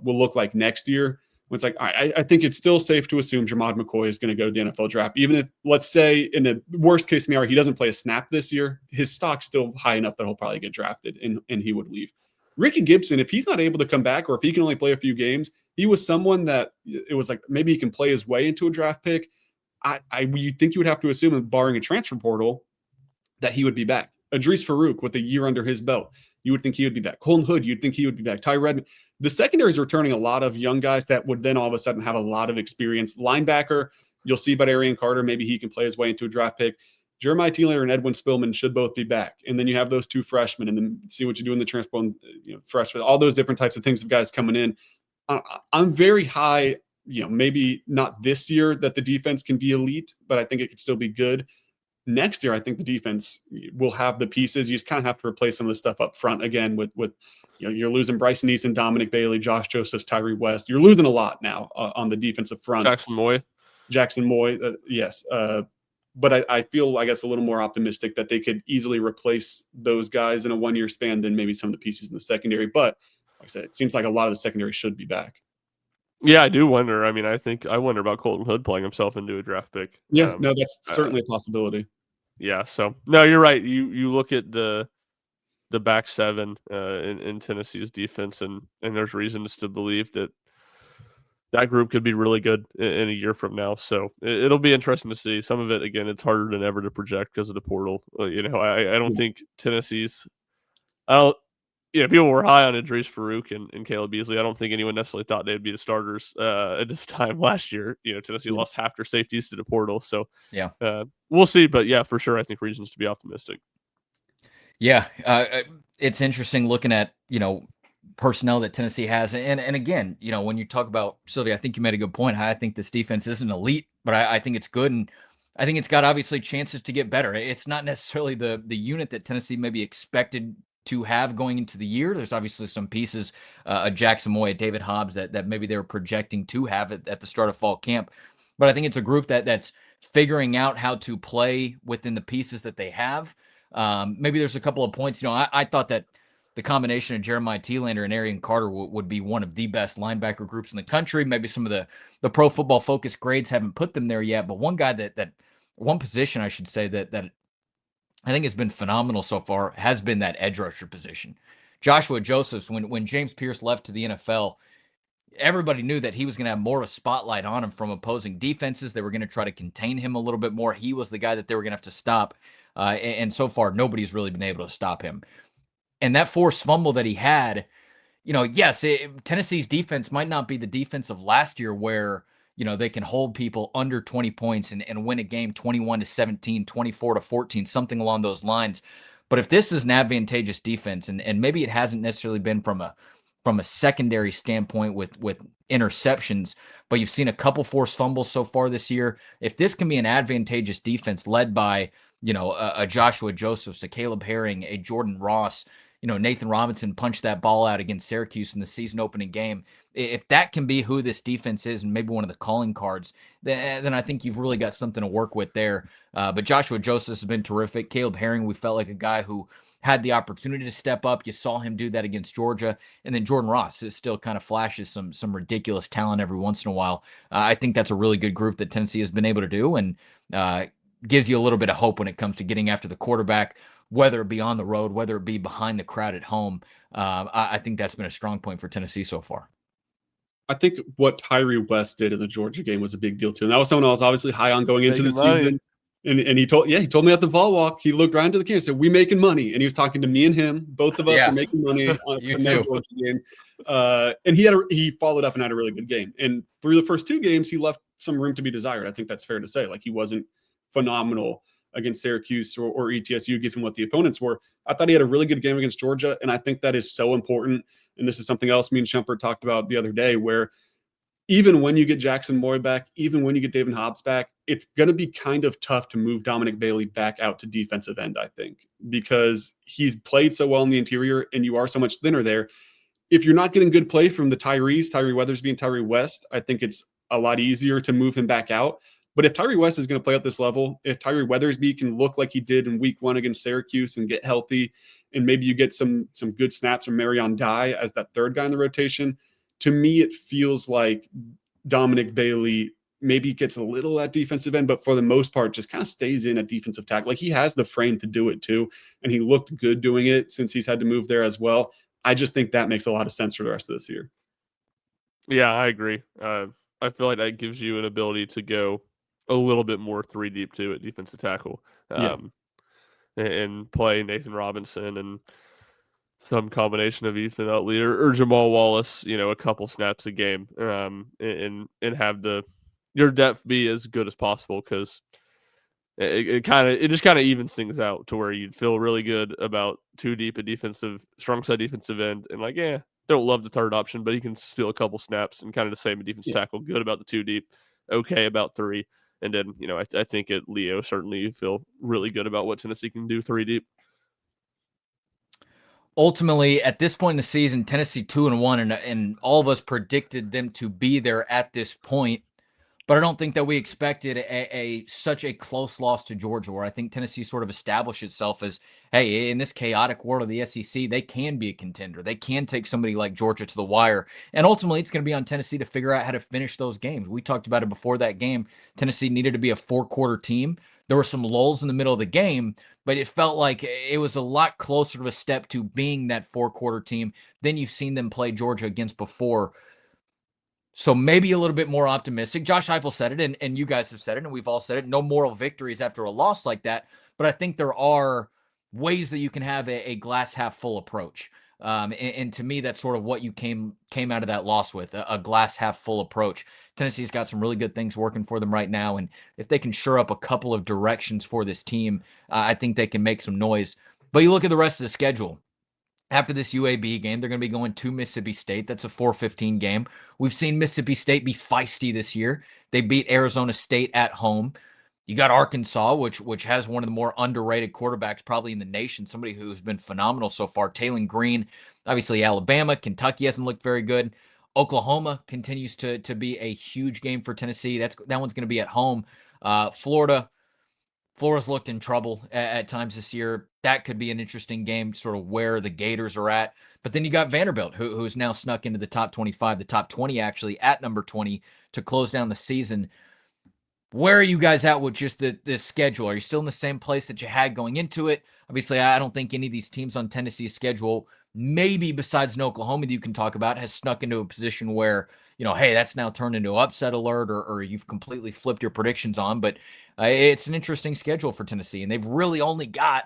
will look like next year. When it's like, I think it's still safe to assume Jermon McCoy is going to go to the NFL draft. Even if, let's say, in the worst case scenario, he doesn't play a snap this year, his stock's still high enough that he'll probably get drafted and he would leave. Ricky Gibson, if he's not able to come back or if he can only play a few games, he was someone that it was like maybe he can play his way into a draft pick. You think you would have to assume, barring a transfer portal, that he would be back. Idris Farouk with a year under his belt, you would think he would be back. Colton Hood, you'd think he would be back. Ty Redmond. The secondary is returning a lot of young guys that would then all of a sudden have a lot of experience. Linebacker, you'll see about Arian Carter. Maybe he can play his way into a draft pick. Jeremiah Thielen and Edwin Spillman should both be back. And then you have those two freshmen, and then see what you do in the transfer, and, freshmen, all those different types of things of guys coming in. I'm very high, maybe not this year that the defense can be elite, but I think it could still be good. Next year, I think the defense will have the pieces. You just kind of have to replace some of the stuff up front again with you're losing Bryson Eason, Dominic Bailey, Josh Josephs, Tyree West. You're losing a lot now on the defensive front. Jackson Moy, yes. But I feel, I guess, a little more optimistic that they could easily replace those guys in a one-year span than maybe some of the pieces in the secondary. But like I said, it seems like a lot of the secondary should be back. Yeah, I do wonder. I mean, I wonder about Colton Hood playing himself into a draft pick. Yeah, no, that's certainly a possibility. Yeah, so no, you're right. You look at the back seven in Tennessee's defense, and there's reasons to believe that group could be really good in a year from now. So it'll be interesting to see. Some of it, again, it's harder than ever to project because of the portal. I don't think Tennessee's. People were high on Idris Farouk and Caleb Beasley. I don't think anyone necessarily thought they'd be the starters at this time last year. Tennessee lost half their safeties to the portal. So yeah, we'll see. But yeah, for sure, I think reasons to be optimistic. Yeah, it's interesting looking at, personnel that Tennessee has. And again, when you talk about Sylvia, I think you made a good point. I think this defense isn't elite, but I think it's good. And I think it's got obviously chances to get better. It's not necessarily the unit that Tennessee maybe expected to have going into the year. There's obviously some pieces, Jackson Moy, David Hobbs, that maybe they were projecting to have at the start of fall camp. But I think it's a group that's figuring out how to play within the pieces that they have. Maybe there's a couple of points. I thought that the combination of Jeremiah Thielen and Arian Carter would be one of the best linebacker groups in the country. Maybe some of the Pro Football Focus grades haven't put them there yet, but one guy one position I should say that I think has been phenomenal so far has been that edge rusher position. Joshua Josephs, when James Pierce left to the NFL, everybody knew that he was going to have more of a spotlight on him from opposing defenses. They were going to try to contain him a little bit more. He was the guy that they were going to have to stop. And so far, nobody's really been able to stop him. And that forced fumble that he had, yes, Tennessee's defense might not be the defense of last year where, they can hold people under 20 points and win a game 21-17, 24-14, something along those lines. But if this is an advantageous defense, and maybe it hasn't necessarily been from a secondary standpoint with interceptions, but you've seen a couple forced fumbles so far this year. If this can be an advantageous defense led by, a Joshua Josephs, a Caleb Herring, a Jordan Ross, Nathan Robinson punched that ball out against Syracuse in the season opening game. If that can be who this defense is and maybe one of the calling cards, then I think you've really got something to work with there. But Joshua Josephs has been terrific. Caleb Herring, we felt like a guy who had the opportunity to step up. You saw him do that against Georgia. And then Jordan Ross is still kind of flashes some ridiculous talent every once in a while. I think that's a really good group that Tennessee has been able to do, and gives you a little bit of hope when it comes to getting after the quarterback, whether it be on the road, whether it be behind the crowd at home. I think that's been a strong point for Tennessee so far. I think what Tyree West did in the Georgia game was a big deal too. And that was someone I was obviously high on going into the season. And he told me at the vol walk, he looked right to the camera and said, "We making money." And he was talking to me and him. Both of us were making money on that Georgia game. And he followed up and had a really good game. And through the first two games, he left some room to be desired. I think that's fair to say. Like, he wasn't phenomenal against Syracuse or ETSU, given what the opponents were. I thought he had a really good game against Georgia, and I think that is so important. And this is something else me and Shumpert talked about the other day, where even when you get Jackson Boyd back, even when you get David Hobbs back, it's going to be kind of tough to move Dominic Bailey back out to defensive end, I think, because he's played so well in the interior and you are so much thinner there. If you're not getting good play from the Tyree Weathersby and Tyree West, I think it's a lot easier to move him back out. But if Tyree West is going to play at this level, if Tyree Weathersby can look like he did in week 1 against Syracuse and get healthy, and maybe you get some good snaps from Marion Dye as that third guy in the rotation, to me, it feels like Dominic Bailey maybe gets a little at defensive end, but for the most part, just kind of stays in at defensive tackle. Like, he has the frame to do it too, and he looked good doing it since he's had to move there as well. I just think that makes a lot of sense for the rest of this year. Yeah, I agree. I feel like that gives you an ability to go a little bit more 3 deep too at defensive tackle, and play Nathan Robinson and some combination of Ethan Utley or Jamal Wallace, a couple snaps a game, and have your depth be as good as possible, because it just kind of evens things out to where you'd feel really good about 2 deep at strong side defensive end, and don't love the third option, but he can steal a couple snaps, and kind of the same at defensive tackle, good about the 2 deep, okay about 3. And then, I think at Leo, certainly you feel really good about what Tennessee can do 3 deep. Ultimately, at this point in the season, Tennessee 2-1, and all of us predicted them to be there at this point. But I don't think that we expected such a close loss to Georgia, where I think Tennessee sort of established itself as, hey, in this chaotic world of the SEC, they can be a contender. They can take somebody like Georgia to the wire. And ultimately, it's going to be on Tennessee to figure out how to finish those games. We talked about it before that game. Tennessee needed to be a 4-quarter team. There were some lulls in the middle of the game, but it felt like it was a lot closer of a step to being that 4-quarter team than you've seen them play Georgia against before. So maybe a little bit more optimistic. Josh Heupel said it, and you guys have said it, and we've all said it. No moral victories after a loss like that. But I think there are ways that you can have a glass half full approach. And to me, that's sort of what you came out of that loss with, a glass half full approach. Tennessee's got some really good things working for them right now. And if they can shore up a couple of directions for this team, I think they can make some noise. But you look at the rest of the schedule. After this UAB game, they're going to be going to Mississippi State. That's a 4:15 game. We've seen Mississippi State be feisty this year. They beat Arizona State at home. You got Arkansas, which has one of the more underrated quarterbacks probably in the nation, somebody who's been phenomenal so far, Taylon Green. Obviously, Alabama. Kentucky hasn't looked very good. Oklahoma continues to be a huge game for Tennessee. That one's going to be at home. Florida's looked in trouble at times this year. That could be an interesting game, sort of where the Gators are at. But then you got Vanderbilt, who's now snuck into the top 25, the top 20 actually, at number 20 to close down the season. Where are you guys at with just this schedule? Are you still in the same place that you had going into it? Obviously, I don't think any of these teams on Tennessee's schedule maybe besides an Oklahoma that you can talk about, has snuck into a position where, hey, that's now turned into upset alert, or you've completely flipped your predictions on. But it's an interesting schedule for Tennessee, and they've really only got,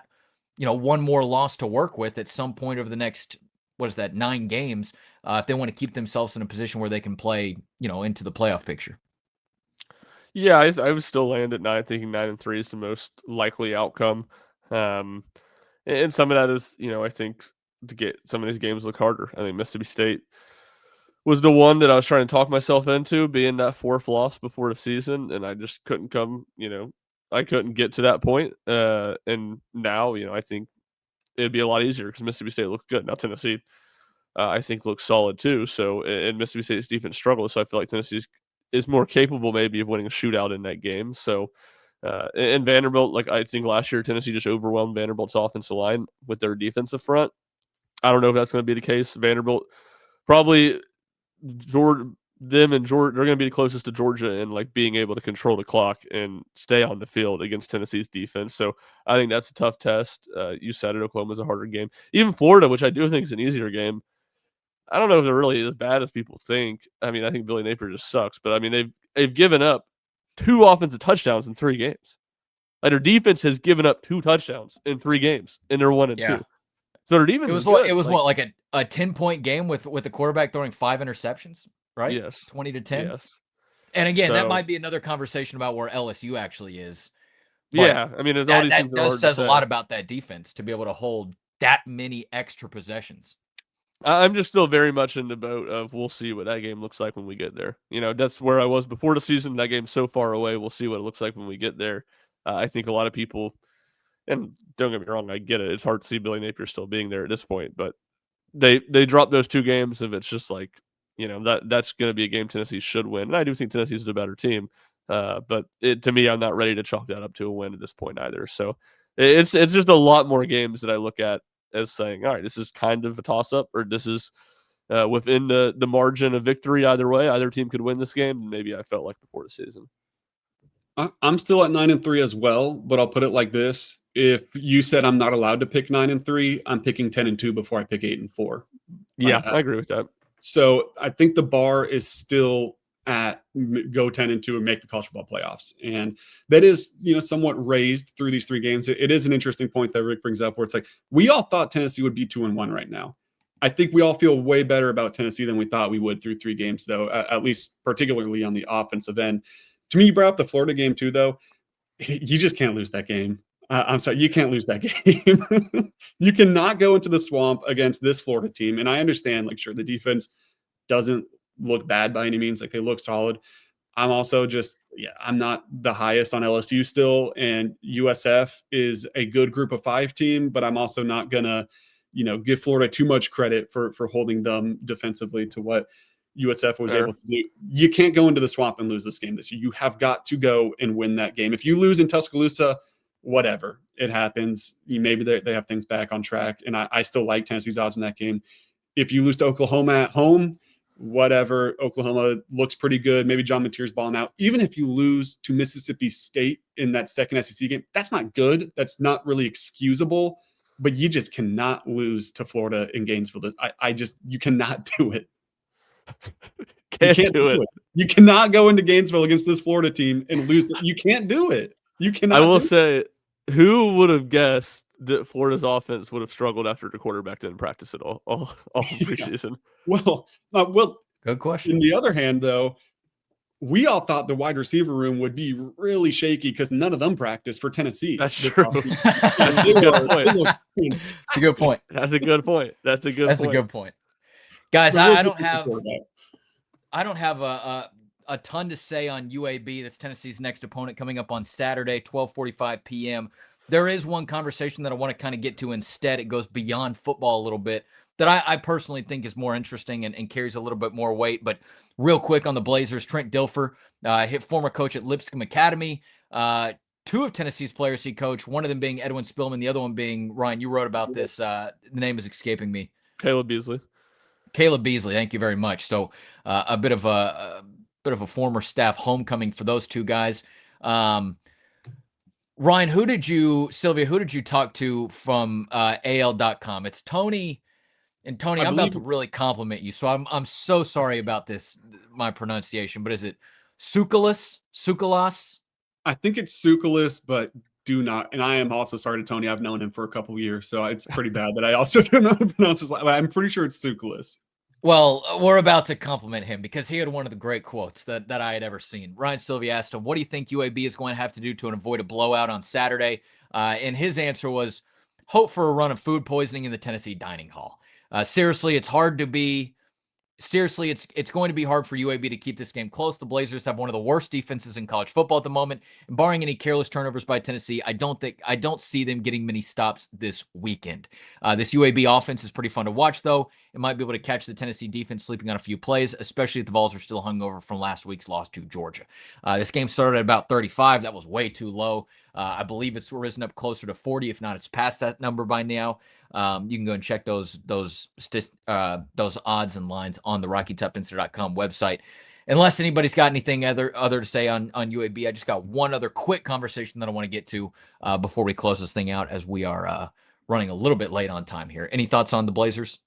one more loss to work with at some point over the next, 9 games, if they want to keep themselves in a position where they can play, into the playoff picture. Yeah, I would still land at 9, thinking 9-3 is the most likely outcome. And some of that is, I think to get some of these games look harder. I think Mississippi State was the one that I was trying to talk myself into being that 4th loss before the season, and I just couldn't I couldn't get to that point. And now, I think it'd be a lot easier because Mississippi State looked good. Now Tennessee, I think, looks solid too. So, and Mississippi State's defense struggles, so I feel like Tennessee is more capable maybe of winning a shootout in that game. So, and Vanderbilt, like I think last year, Tennessee just overwhelmed Vanderbilt's offensive line with their defensive front. I don't know if that's going to be the case. Vanderbilt probably Georgia, they're going to be the closest to Georgia in like being able to control the clock and stay on the field against Tennessee's defense. So I think that's a tough test. You said it, Oklahoma's a harder game. Even Florida, which I do think is an easier game. I don't know if they're really as bad as people think. I mean, I think Billy Napier just sucks, but I mean, they've given up 2 offensive touchdowns in 3 games. Like their defense has given up 2 touchdowns in 3 games, and they're 1-2. Yeah. So their defense it was like a 10-point game with the quarterback throwing 5 interceptions, right? Yes. 20-10. Yes. And again, that might be another conversation about where LSU actually is. Yeah, I mean, that does says a lot about that defense to be able to hold that many extra possessions. I'm just still very much in the boat of we'll see what that game looks like when we get there. That's where I was before the season. That game's so far away. We'll see what it looks like when we get there. I think a lot of people, and don't get me wrong, I get it. It's hard to see Billy Napier still being there at this point, but they dropped those 2 games if it's just like, that's going to be a game Tennessee should win. And I do think Tennessee's the better team. But to me, I'm not ready to chalk that up to a win at this point either. So it's just a lot more games that I look at as saying, all right, this is kind of a toss-up, or this is within the margin of victory either way. Either team could win this game, and maybe I felt like before the season. I'm still at 9-3 as well, but I'll put it like this. If you said I'm not allowed to pick 9-3, I'm picking 10-2 before I pick 8-4. Yeah, I agree with that. So I think the bar is still at go 10-2 and make the college football playoffs. And that is, somewhat raised through these 3 games. It is an interesting point that Rick brings up where it's like, we all thought Tennessee would be 2-1 right now. I think we all feel way better about Tennessee than we thought we would through 3 games, though, at least particularly on the offensive end. To me, you brought up the Florida game too, though. You just can't lose that game. I'm sorry, you can't lose that game. You cannot go into the swamp against this Florida team. And I understand, like, sure, the defense doesn't look bad by any means. Like, they look solid. I'm also I'm not the highest on LSU still. And USF is a good group of 5 team, but I'm also not going to, give Florida too much credit for holding them defensively to what USF was able to do. You can't go into the swamp and lose this game this year. You have got to go and win that game. If you lose in Tuscaloosa, whatever, it happens. Maybe they have things back on track. And I still like Tennessee's odds in that game. If you lose to Oklahoma at home, whatever, Oklahoma looks pretty good. Maybe John Mateer's balling out. Even if you lose to Mississippi State in that second SEC game, that's not good. That's not really excusable. But you just cannot lose to Florida in Gainesville. You cannot do it. Can't do it. You cannot go into Gainesville against this Florida team and lose. You can't do it. You cannot. I will say, who would have guessed that Florida's offense would have struggled after the quarterback didn't practice at all preseason? Well, good question. On the other hand, though, we all thought the wide receiver room would be really shaky because none of them practiced for Tennessee. That's true. That's a good point. That's a good point. That's a good point. Guys, I don't have a ton to say on UAB. That's Tennessee's next opponent coming up on Saturday, 12:45 p.m. There is one conversation that I want to kind of get to instead. It goes beyond football a little bit that I personally think is more interesting and carries a little bit more weight. But real quick on the Blazers, Trent Dilfer, former coach at Lipscomb Academy. 2 of Tennessee's players he coached, one of them being Edwin Spillman, the other one being, Ryan, you wrote about this. The name is escaping me. Caleb Beasley, thank you very much. So a bit of a former staff homecoming for those 2 guys. Ryan, Sylvia, who did you talk to from AL.com? It's Tony. And Tony, I I'm about believe to it's, really compliment you, so I'm so sorry about this, my pronunciation. But is it Sukalas? Sukalas? I think it's Tsoukalas, but do not. And I am also sorry to Tony. I've known him for a couple years, so it's pretty bad that I also don't know how to pronounce his last. I'm pretty sure it's Tsoukalas. Well, we're about to compliment him because he had one of the great quotes that I had ever seen. Ryan Sylvia asked him, "What do you think UAB is going to have to do to avoid a blowout on Saturday?" And his answer was, "Hope for a run of food poisoning in the Tennessee dining hall." Seriously, it's hard to be seriously, it's going to be hard for UAB to keep this game close. The Blazers have one of the worst defenses in college football at the moment. And barring any careless turnovers by Tennessee, I don't see them getting many stops this weekend. This UAB offense is pretty fun to watch, though. It might be able to catch the Tennessee defense sleeping on a few plays, especially if the Vols are still hungover from last week's loss to Georgia. This game started at about 35. That was way too low. I believe it's risen up closer to 40. If not, it's past that number by now. You can go and check those odds and lines on the RockyTopInsider.com website. Unless anybody's got anything other to say on UAB, I just got one other quick conversation that I want to get to before we close this thing out, as we are running a little bit late on time here. Any thoughts on the Blazers?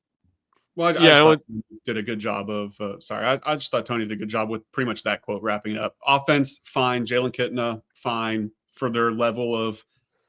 Well, I Yeah, just I thought would, Tony did a good job of. I just thought Tony did a good job with pretty much that quote wrapping it up. Offense, fine. Jalen Kitna, fine for their level of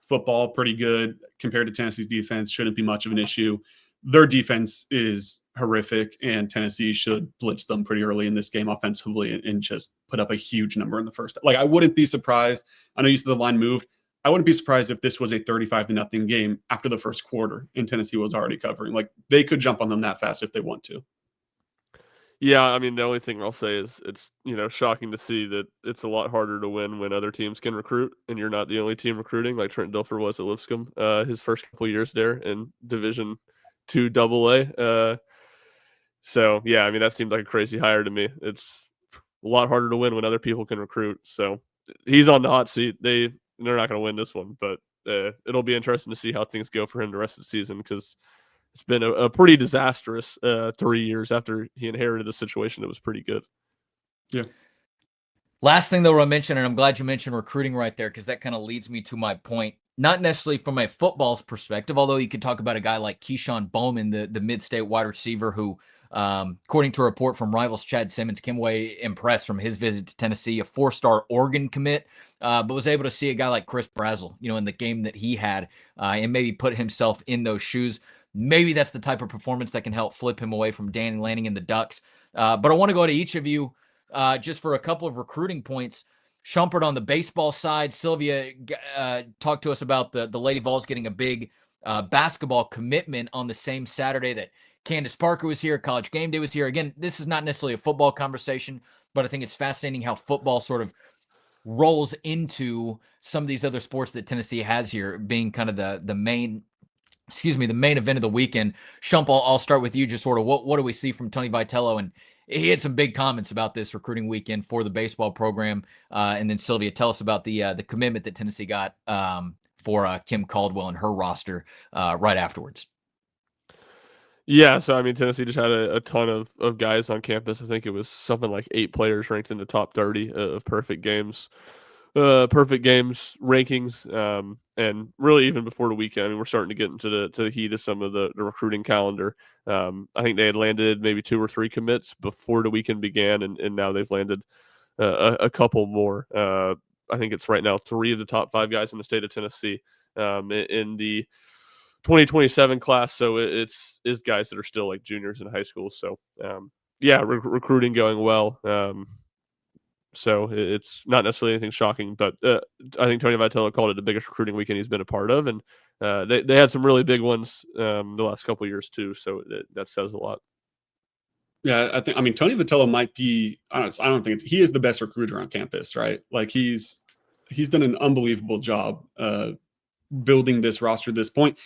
football, pretty good compared to Tennessee's defense. Shouldn't be much of an issue. Their defense is horrific, and Tennessee should blitz them pretty early in this game offensively and just put up a huge number in the first. Like, I wouldn't be surprised. I know you said the line moved. I wouldn't be surprised if this was a 35-0 game after the first quarter and Tennessee was already covering. Like, they could jump on them that fast if they want to. yeah, I mean, the only thing I'll say is it's, shocking to see that it's a lot harder to win when other teams can recruit and you're not the only team recruiting, like Trent Dilfer was at Lipscomb his first couple years there in Division II AA. So, yeah, I mean, that seemed like a crazy hire to me. It's a lot harder to win when other people can recruit. So he's on the hot seat. They're not going to win this one, but it'll be interesting to see how things go for him the rest of the season, because it's been a pretty disastrous 3 years after he inherited a situation that was pretty good. Yeah. Last thing, though, I mentioned, and I'm glad you mentioned recruiting right there, because that kind of leads me to my point. Not necessarily from a football's perspective, although you could talk about a guy like Keyshawn Bowman, the mid-state wide receiver who, according to a report from Rivals Chad Simmons, came away impressed from his visit to Tennessee, a 4-star Oregon commit, but was able to see a guy like Chris Brazzell, in the game that he had, and maybe put himself in those shoes. Maybe that's the type of performance that can help flip him away from Danny Lanning and the Ducks. But I want to go to each of you just for a couple of recruiting points. Shumpert on the baseball side. Sylvia talked to us about the Lady Vols getting a big basketball commitment on the same Saturday that Candace Parker was here, College Game Day was here. Again, this is not necessarily a football conversation, but I think it's fascinating how football sort of rolls into some of these other sports that Tennessee has here, being kind of the main event of the weekend. Shump, I'll start with you. Just sort of what do we see from Tony Vitello? And he had some big comments about this recruiting weekend for the baseball program. And then Sylvia, tell us about the commitment that Tennessee got for Kim Caldwell and her roster right afterwards. Yeah, so I mean, Tennessee just had a ton of guys on campus. I think it was something like 8 players ranked in the top 30 of perfect games rankings, and really even before the weekend. I mean, we're starting to get into the heat of some of the recruiting calendar. I think they had landed maybe 2 or 3 commits before the weekend began, and now they've landed a couple more. I think it's right now 3 of the top 5 guys in the state of Tennessee in the 2027 class. So it's guys that are still like juniors in high school. So yeah, recruiting going well. So it's not necessarily anything shocking, but I think Tony Vitello called it the biggest recruiting weekend he's been a part of, and they had some really big ones the last couple of years too. So that says a lot. Yeah, I mean, Tony Vitello might be, I don't think he is the best recruiter on campus, right? Like, he's done an unbelievable job building this roster at this point.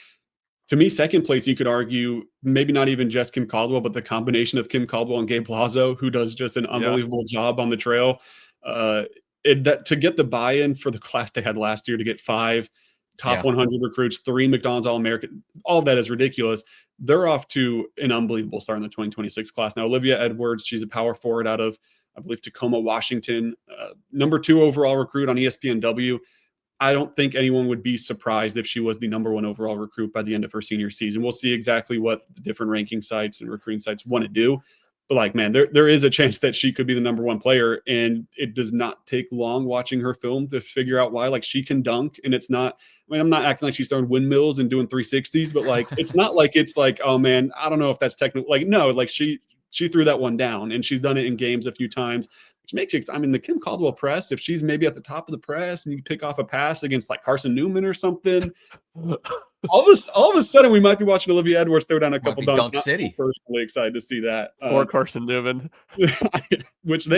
To me, second place, you could argue, maybe not even just Kim Caldwell, but the combination of Kim Caldwell and Gabe Lazo, who does just an unbelievable job on the trail. To get the buy-in for the class they had last year, to get 5 top 100 recruits, 3 McDonald's All-American, all of that is ridiculous. They're off to an unbelievable start in the 2026 class. Now, Olivia Edwards, she's a power forward out of, I believe, Tacoma, Washington, number 2 overall recruit on ESPNW. I don't think anyone would be surprised if she was the number 1 overall recruit by the end of her senior season. We'll see exactly what the different ranking sites and recruiting sites want to do. But like, man, there is a chance that she could be the number 1 player. And it does not take long watching her film to figure out why. Like, she can dunk, and it's not, I mean, I'm not acting like she's throwing windmills and doing 360s, but like, it's not like it's like, oh man, I don't know if that's technical. Like, no, like she threw that one down, and she's done it in games a few times, which makes it, I mean, the Kim Caldwell press, if she's maybe at the top of the press and you pick off a pass against like Carson Newman or something, all of a sudden we might be watching Olivia Edwards throw down a couple dunks. Dunk City. I'm personally excited to see that. For Carson Newman. Which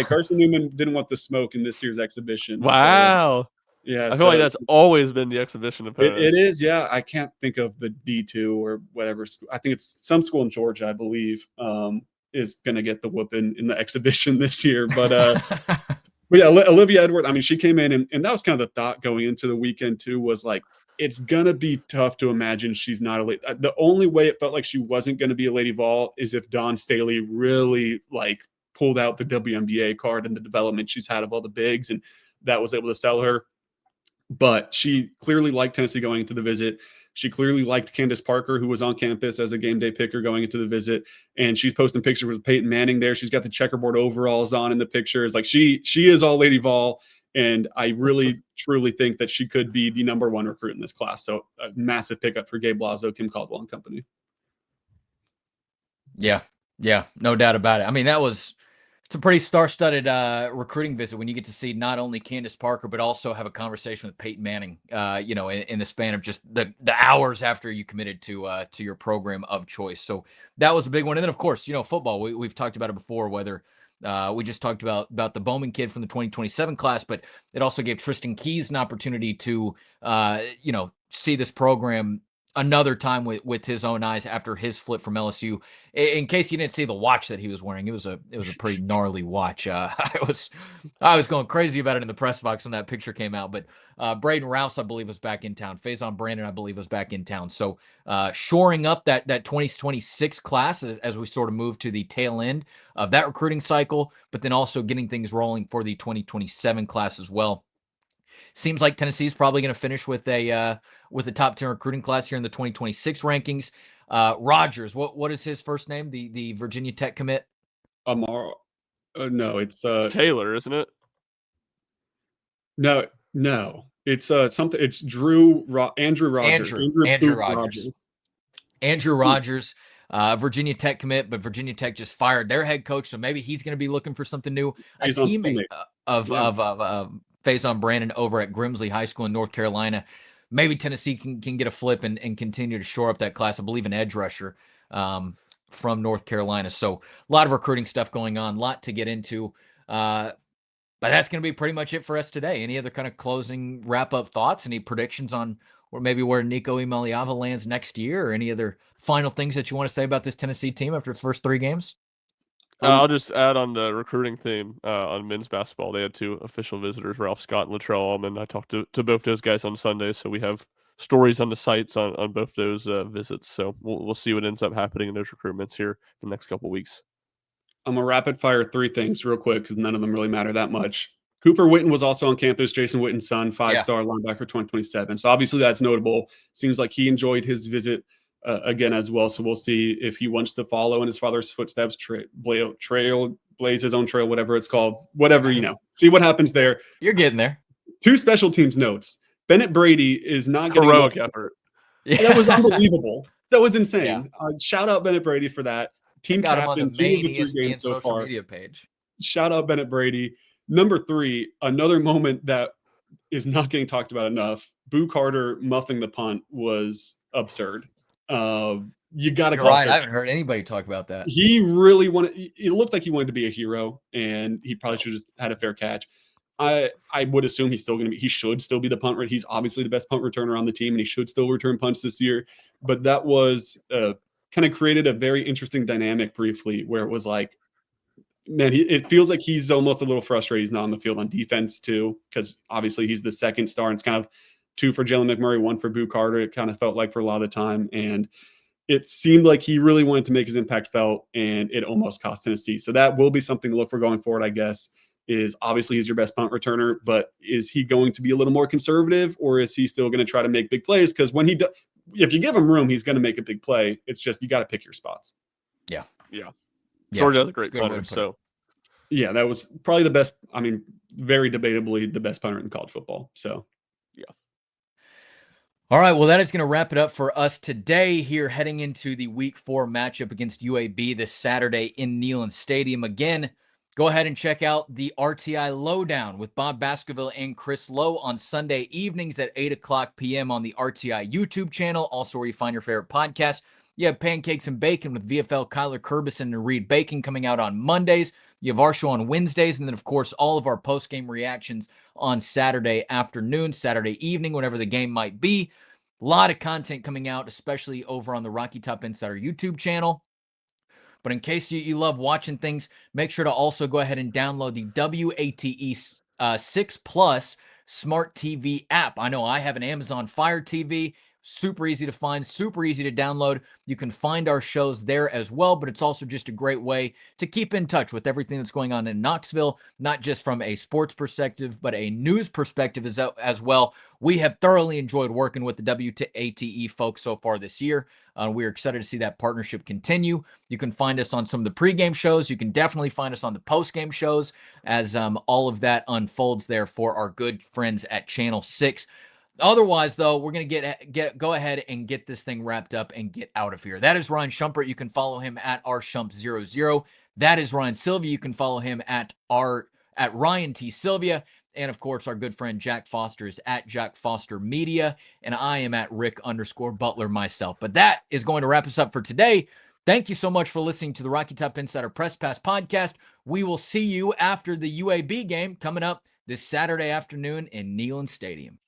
Carson Newman didn't want the smoke in this year's exhibition. Wow. So, yeah. I feel like that's always been the exhibition opponent. It is, yeah. I can't think of the D2 or whatever. I think it's some school in Georgia, I believe, is going to get the whooping in the exhibition this year. But yeah, Olivia Edwards, I mean, she came in, and that was kind of the thought going into the weekend too, was like, it's going to be tough to imagine she's not a lady. The only way it felt like she wasn't going to be a Lady Vol is if Dawn Staley really like pulled out the WNBA card and the development she's had of all the bigs, and that was able to sell her. But she clearly liked Tennessee going into the visit. She clearly liked Candace Parker, who was on campus as a game day picker going into the visit. And she's posting pictures with Peyton Manning there. She's got the checkerboard overalls on in the pictures. Like, she is all Lady Vol. And I really, truly think that she could be the number 1 recruit in this class. So a massive pickup for Gabe Lazo, Kim Caldwell and company. Yeah, no doubt about it. I mean, it's a pretty star-studded recruiting visit when you get to see not only Candace Parker, but also have a conversation with Peyton Manning, in the span of just the hours after you committed to your program of choice. So that was a big one. And then, of course, football, we've talked about it before, whether we just talked about the Bowman kid from the 2027 class, but it also gave Tristan Keys an opportunity to, see this program another time with his own eyes after his flip from LSU. In case you didn't see the watch that he was wearing, it was a pretty gnarly watch. I was going crazy about it in the press box when that picture came out. But Braden Rouse, I believe, was back in town. Faison Brandon, I believe, was back in town. So shoring up that 2026 class as we sort of move to the tail end of that recruiting cycle, but then also getting things rolling for the 2027 class as well. Seems like Tennessee's probably going to finish with a top 10 recruiting class here in the 2026 rankings. Rogers, what is his first name? The Virginia Tech commit? No, it's Taylor, isn't it? No, it's something. It's Andrew Rogers. Andrew Rogers, Virginia Tech commit, but Virginia Tech just fired their head coach, so maybe he's going to be looking for something new. A teammate of Faison Brandon over at Grimsley High School in North Carolina. Maybe Tennessee can get a flip and continue to shore up that class. I believe an edge rusher from North Carolina. So a lot of recruiting stuff going on, a lot to get into. But that's going to be pretty much it for us today. Any other kind of closing wrap-up thoughts? Any predictions on where Nico Imaliava lands next year, or any other final things that you want to say about this Tennessee team after the first 3 games? I'll just add on the recruiting theme on men's basketball. They had 2 official visitors, Ralph Scott and Latrell Allman. I talked to both those guys on Sunday, so we have stories on the sites on both those visits. So we'll see what ends up happening in those recruitments here the next couple weeks. I'm going to rapid fire 3 things real quick because none of them really matter that much. Cooper Witten was also on campus, Jason Witten's son, 5-star linebacker 2027. So obviously that's notable. Seems like he enjoyed his visit again as well. So we'll see if he wants to follow in his father's footsteps, blaze his own trail, whatever it's called, see what happens there. You're getting there. 2 special teams notes. Bennett Brady is not getting heroic effort. Yeah. That was unbelievable. That was insane. Yeah. Shout out Bennett Brady for that. Team Got captain, him on the 2 main of the 3 games so social far. media page. Shout out Bennett Brady. Number 3, another moment that is not getting talked about enough. Boo Carter muffing the punt was absurd. You got to call right. I haven't heard anybody talk about that. He really wanted. It looked like he wanted to be a hero, and he probably should have just had a fair catch. I would assume he's still going to be. He should still be the punt. He's obviously the best punt returner on the team, and he should still return punts this year. But that was kind of created a very interesting dynamic briefly, where it was like, man, it feels like he's almost a little frustrated he's not on the field on defense too, because obviously he's the second star, and it's kind of 2 for Jalen McMurray, 1 for Boo Carter. It kind of felt like for a lot of the time, and it seemed like he really wanted to make his impact felt, and it almost cost Tennessee. So that will be something to look for going forward, I guess. is obviously he's your best punt returner, but is he going to be a little more conservative, or is he still going to try to make big plays? Because when he does, if you give him room, he's going to make a big play. It's just you got to pick your spots. Yeah. Georgia's a great Good way to punter. put it. So Yeah, that was probably the best. I mean, very debatably the best punter in college football. So All right, well, that is going to wrap it up for us today here heading into the Week 4 matchup against UAB this Saturday in Neyland Stadium. Again, go ahead and check out the RTI Lowdown with Bob Baskerville and Chris Lowe on Sunday evenings at 8 o'clock p.m. on the RTI YouTube channel, also where you find your favorite podcast. You have Pancakes and Bacon with VFL Kyler Kerbyson and Reed Bacon coming out on Mondays. You have our show on Wednesdays, and then, of course, all of our post-game reactions on Saturday afternoon, Saturday evening, whenever the game might be. A lot of content coming out, especially over on the Rocky Top Insider YouTube channel. But in case you love watching things, make sure to also go ahead and download the WATE 6 Plus Smart TV app. I know I have an Amazon Fire TV. Super easy to find, super easy to download. You can find our shows there as well, but it's also just a great way to keep in touch with everything that's going on in Knoxville, not just from a sports perspective, but a news perspective as well. We have thoroughly enjoyed working with the WATE folks so far this year. We're excited to see that partnership continue. You can find us on some of the pregame shows. You can definitely find us on the postgame shows as all of that unfolds there for our good friends at Channel 6. Otherwise, though, we're going to go ahead and get this thing wrapped up and get out of here. That is Ryan Shumpert. You can follow him at rshump00. That is Ryan Sylvia. You can follow him at Ryan T. Sylvia. And, of course, our good friend Jack Foster is at Jack Foster Media. And I am at Rick_Butler myself. But that is going to wrap us up for today. Thank you so much for listening to the Rocky Top Insider Press Pass podcast. We will see you after the UAB game coming up this Saturday afternoon in Neyland Stadium.